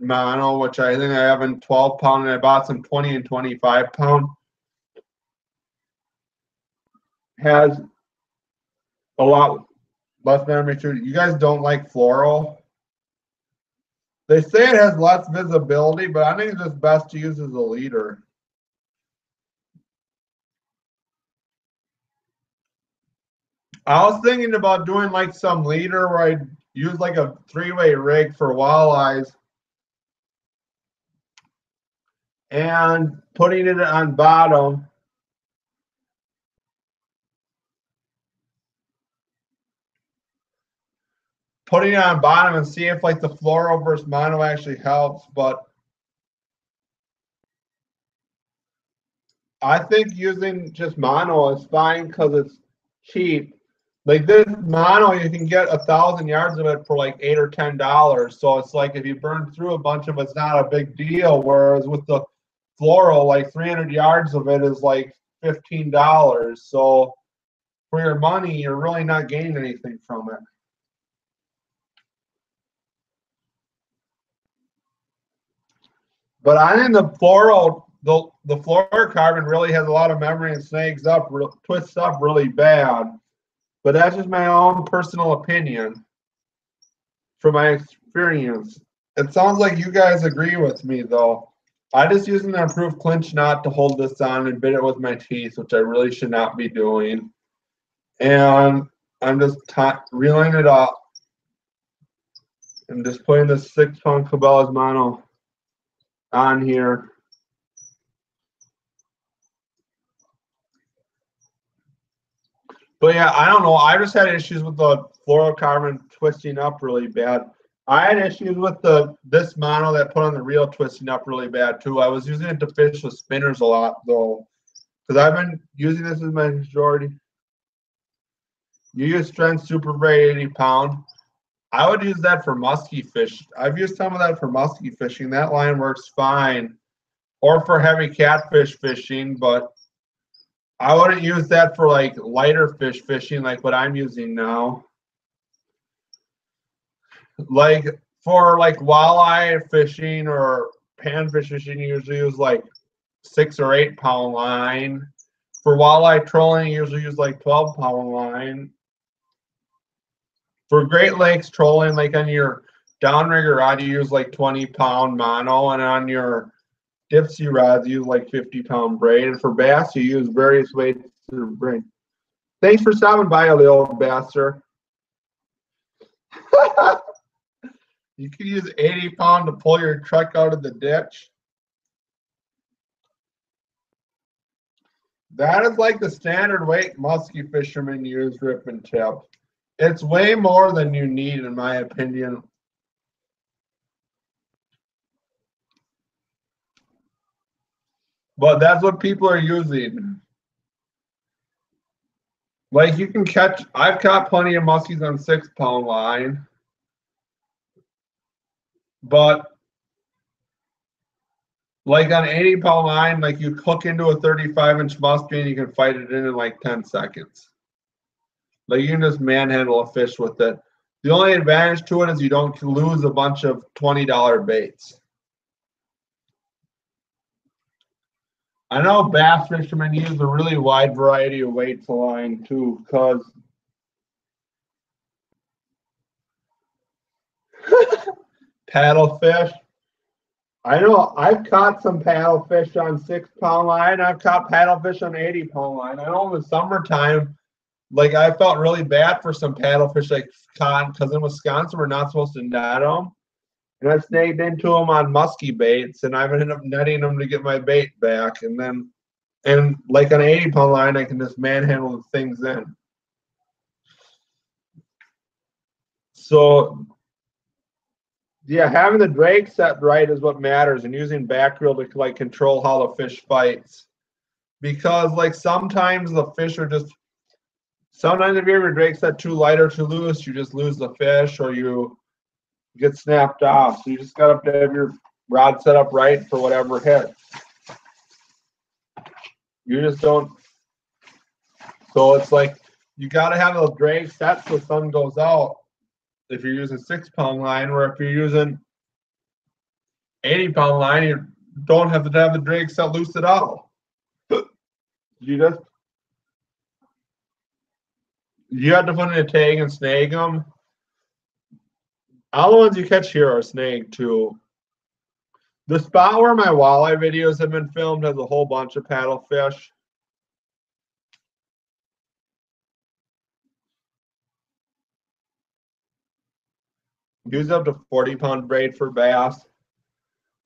A: mono, which I think I have in 12 pound, and I bought some 20 and 25 pound, has a lot less memory too. You guys don't like fluoro? They say it has less visibility, but I think it's just best to use as a leader. I was thinking about doing like some leader where I'd use like a 3-way rig for walleyes and putting it on bottom. Putting it on bottom and see if like the fluoro versus mono actually helps. But
B: I think using just mono is fine because it's cheap. Like this mono, you can get 1,000 yards of it for like $8 or $10. So it's like if you burn through a bunch of it's not a big deal. Whereas with the floral, like 300 yards of it is like $15. So for your money, you're really not gaining anything from it. But I think the fluorocarbon really has a lot of memory and snags up, twists up really bad. But that's just my own personal opinion from my experience. It sounds like you guys agree with me, though. I just using the improved clinch knot to hold this on and bit it with my teeth, which I really should not be doing. And I'm just reeling it up and just putting this 6-pound Cabela's mono on here. But yeah, I don't know. I just had issues with the fluorocarbon twisting up really bad. I had issues with this mono that put on the reel twisting up really bad too. I was using it to fish with spinners a lot though, because I've been using this as my majority. You use Strength Super Braid 80 pound. I would use that for musky fish. I've used some of that for musky fishing. That line works fine, or for heavy catfish fishing, but I wouldn't use that for like lighter fish fishing like what I'm using now. Like for like walleye fishing or panfish fishing, you usually use like 6 or 8 pound line. For walleye trolling, you usually use like 12-pound line. For Great Lakes trolling, like on your downrigger rod, you use like 20-pound mono, and on your dipsy rods, you use like 50-pound braid. And for bass, you use various weights of braid. Thanks for stopping by, the old basser. You can use 80-pound to pull your truck out of the ditch. That is like the standard weight musky fishermen use, rip and tip. It's way more than you need, in my opinion. But that's what people are using. Like you can catch, I've caught plenty of muskies on 6-pound line. But like on 80-pound line, like you hook into a 35-inch muskie and you can fight it in like 10 seconds. Like you can just manhandle a fish with it. The only advantage to it is you don't lose a bunch of $20 baits. I know bass fishermen use a really wide variety of weights of line too, because paddlefish. I know I've caught some paddlefish on 6-pound line. I've caught paddlefish on 80-pound line. I know in the summertime, like I felt really bad for some paddlefish I caught because in Wisconsin we're not supposed to net them, and I snagged into them on musky baits, and I've ended up netting them to get my bait back, and like on an 80-pound line, I can just manhandle the things in. So yeah, having the drag set right is what matters, and using back reel to like control how the fish fights. Because like sometimes the fish are just, sometimes if you have your drag set too light or too loose, you just lose the fish or you get snapped off. So you just got to have your rod set up right for whatever hits. You just don't. So it's like you got to have the drag set so the sun goes out. If you're using 6-pound line, or if you're using 80-pound line, you don't have to have the drag set loose at all. You have to put in a tag and snag them. All the ones you catch here are snagged too. The spot where my walleye videos have been filmed has a whole bunch of paddlefish. Use up to 40-pound braid for bass.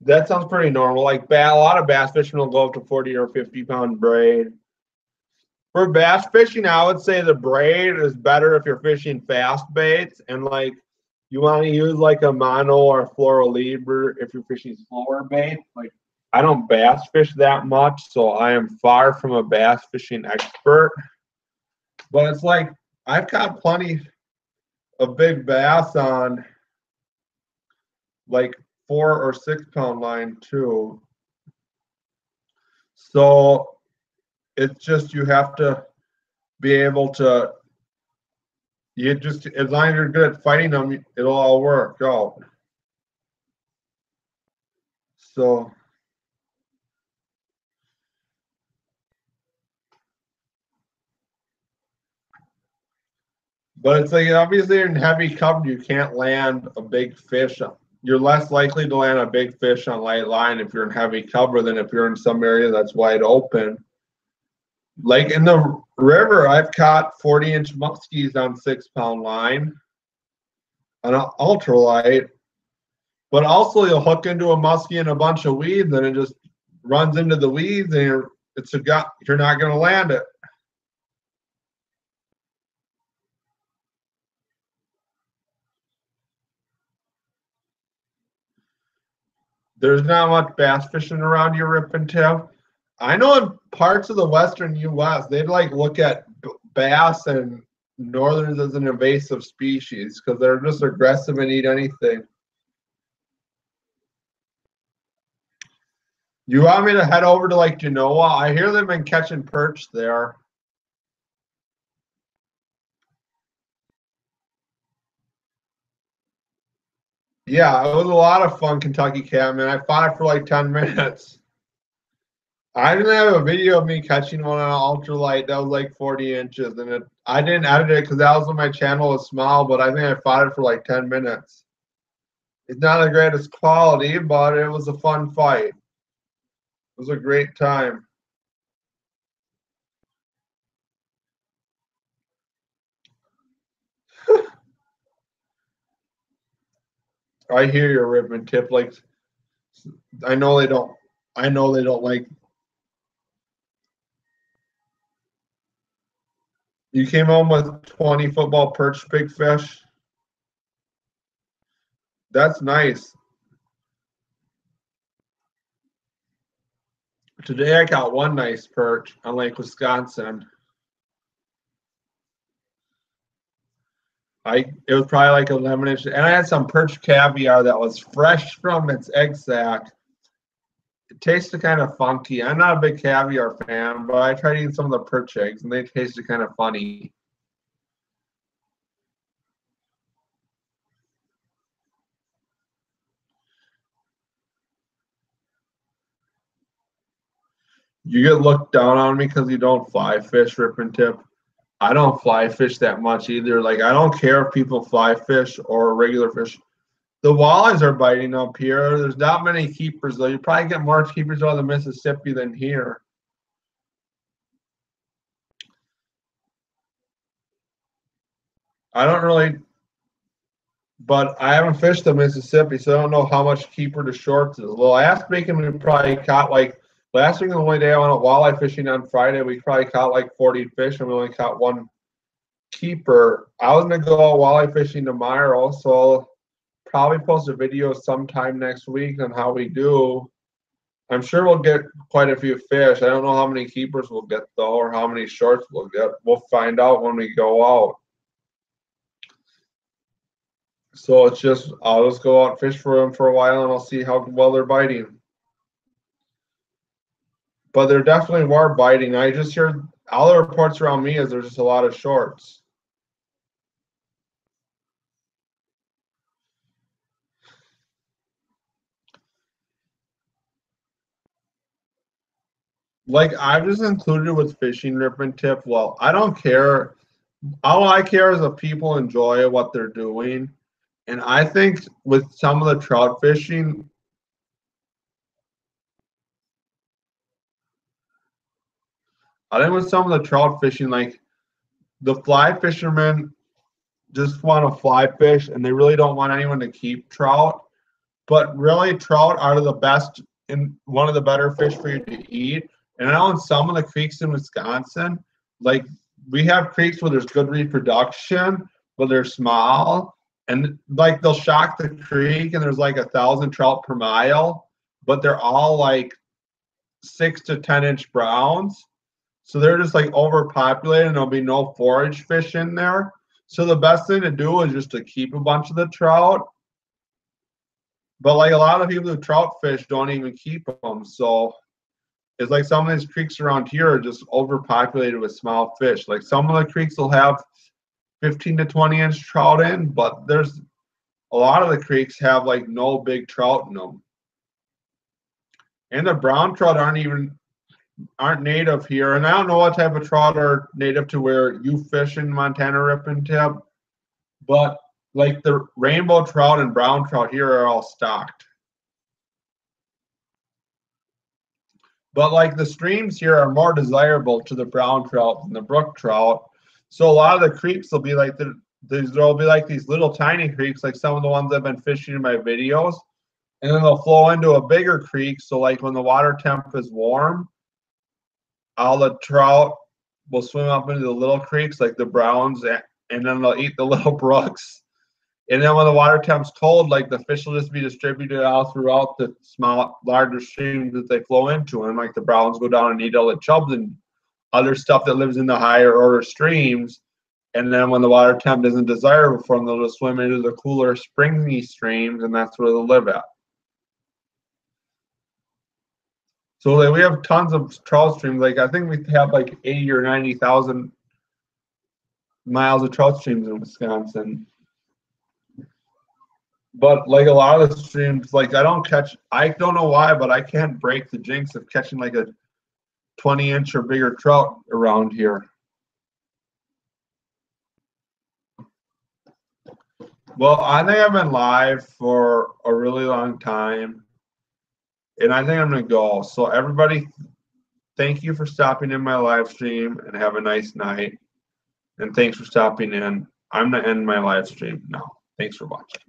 B: That sounds pretty normal. Like a lot of bass fishing will go up to 40 or 50-pound braid. For bass fishing, I would say the braid is better if you're fishing fast baits, and like you want to use like a mono or a fluoro leader if you're fishing slower bait. Like I don't bass fish that much, so I am far from a bass fishing expert. But it's like I've caught plenty of big bass on like 4 or 6 pound line too. So it's just you have to be able to, you just, as long as you're good at fighting them, it'll all work out. So but it's like obviously in heavy cover you can't land a big fish. You're less likely to land a big fish on light line if you're in heavy cover than if you're in some area that's wide open. Like in the river, I've caught 40-inch muskies on 6 pound line on an ultralight, but also you'll hook into a muskie and a bunch of weeds and it just runs into the weeds and you're not going to land it. There's not much bass fishing around your Rip and Tip. I know in parts of the western U.S., they'd like look at bass and northerns as an invasive species because they're just aggressive and eat anything. You want me to head over to like Genoa? I hear they've been catching perch there. Yeah, it was a lot of fun, Kentucky Catman. I fought it for like 10 minutes. I didn't have a video of me catching one on an ultralight that was like 40 inches, and I didn't edit it because that was when my channel was small, but I think I fought it for like 10 minutes. It's not the greatest quality, but it was a fun fight. It was a great time. I hear your Rip and Tip. Like, I know they don't like. You came home with 20 football perch big fish. That's nice. Today I got one nice perch on Lake Wisconsin. It was probably like 11-inch, and I had some perch caviar that was fresh from its egg sac. It tasted kind of funky. I'm not a big caviar fan, but I tried eating some of the perch eggs, and they tasted kind of funny. You get looked down on me because you don't fly fish, Rip and Tip. I don't fly fish that much either. Like, I don't care if people fly fish or regular fish. The walleyes are biting up here. There's not many keepers, though. You probably get more keepers out of the Mississippi than here. I don't really, but I haven't fished the Mississippi, so I don't know how much keeper to shorts is. Well, last weekend we probably caught like, last weekend the only day I went walleye fishing on Friday, we probably caught like 40 fish and we only caught one keeper. I was going to go walleye fishing tomorrow, so I'll probably post a video sometime next week on how we do. I'm sure we'll get quite a few fish. I don't know how many keepers we'll get, though, or how many shorts we'll get. We'll find out when we go out. So it's just, I'll just go out and fish for them for a while and I'll see how well they're biting. But they're definitely were biting. I just heard all the reports around me is there's just a lot of shorts. Like, I've just included with fishing, Rip and Tip. Well, I don't care. All I care is if people enjoy what they're doing. And I think with some of the trout fishing, like the fly fishermen just want to fly fish and they really don't want anyone to keep trout. But really, trout are the best and one of the better fish for you to eat. And I know in some of the creeks in Wisconsin, like we have creeks where there's good reproduction, but they're small. And like they'll shock the creek and there's like 1,000 trout per mile, but they're all like
A: 6 to 10-inch browns. So they're just like overpopulated and there'll be no forage fish in there. So the best thing to do is just to keep a bunch of the trout. But like a lot of people who trout fish don't even keep them. So it's like some of these creeks around here are just overpopulated with small fish. Like some of the creeks will have 15 to 20-inch trout in, but there's a lot of the creeks have like no big trout in them. And the brown trout aren't native here. And I don't know what type of trout are native to where you fish in Montana, Rip and Tip, but like the rainbow trout and brown trout here are all stocked. But like the streams here are more desirable to the brown trout than the brook trout. So a lot of the creeks will be like there'll be like these little tiny creeks, like some of the ones I've been fishing in my videos, and then they'll flow into a bigger creek. So like when the water temp is warm, all the trout will swim up into the little creeks, like the browns, and then they'll eat the little brooks. And then when the water temp's cold, like the fish will just be distributed all throughout the larger streams that they flow into. And like the browns go down and eat all the chubs and other stuff that lives in the higher order streams. And then when the water temp isn't desirable for them, they'll just swim into the cooler springy streams, and that's where they'll live at. So like, we have tons of trout streams. Like I think we have like 80 or 90,000 miles of trout streams in Wisconsin. But like a lot of the streams, like I don't know why, but I can't break the jinx of catching like a 20-inch or bigger trout around here. Well, I think I've been live for a really long time, and I think I'm gonna go. So everybody, thank you for stopping in my live stream, and have a nice night. And thanks for stopping in. I'm gonna end my live stream now. Thanks for watching.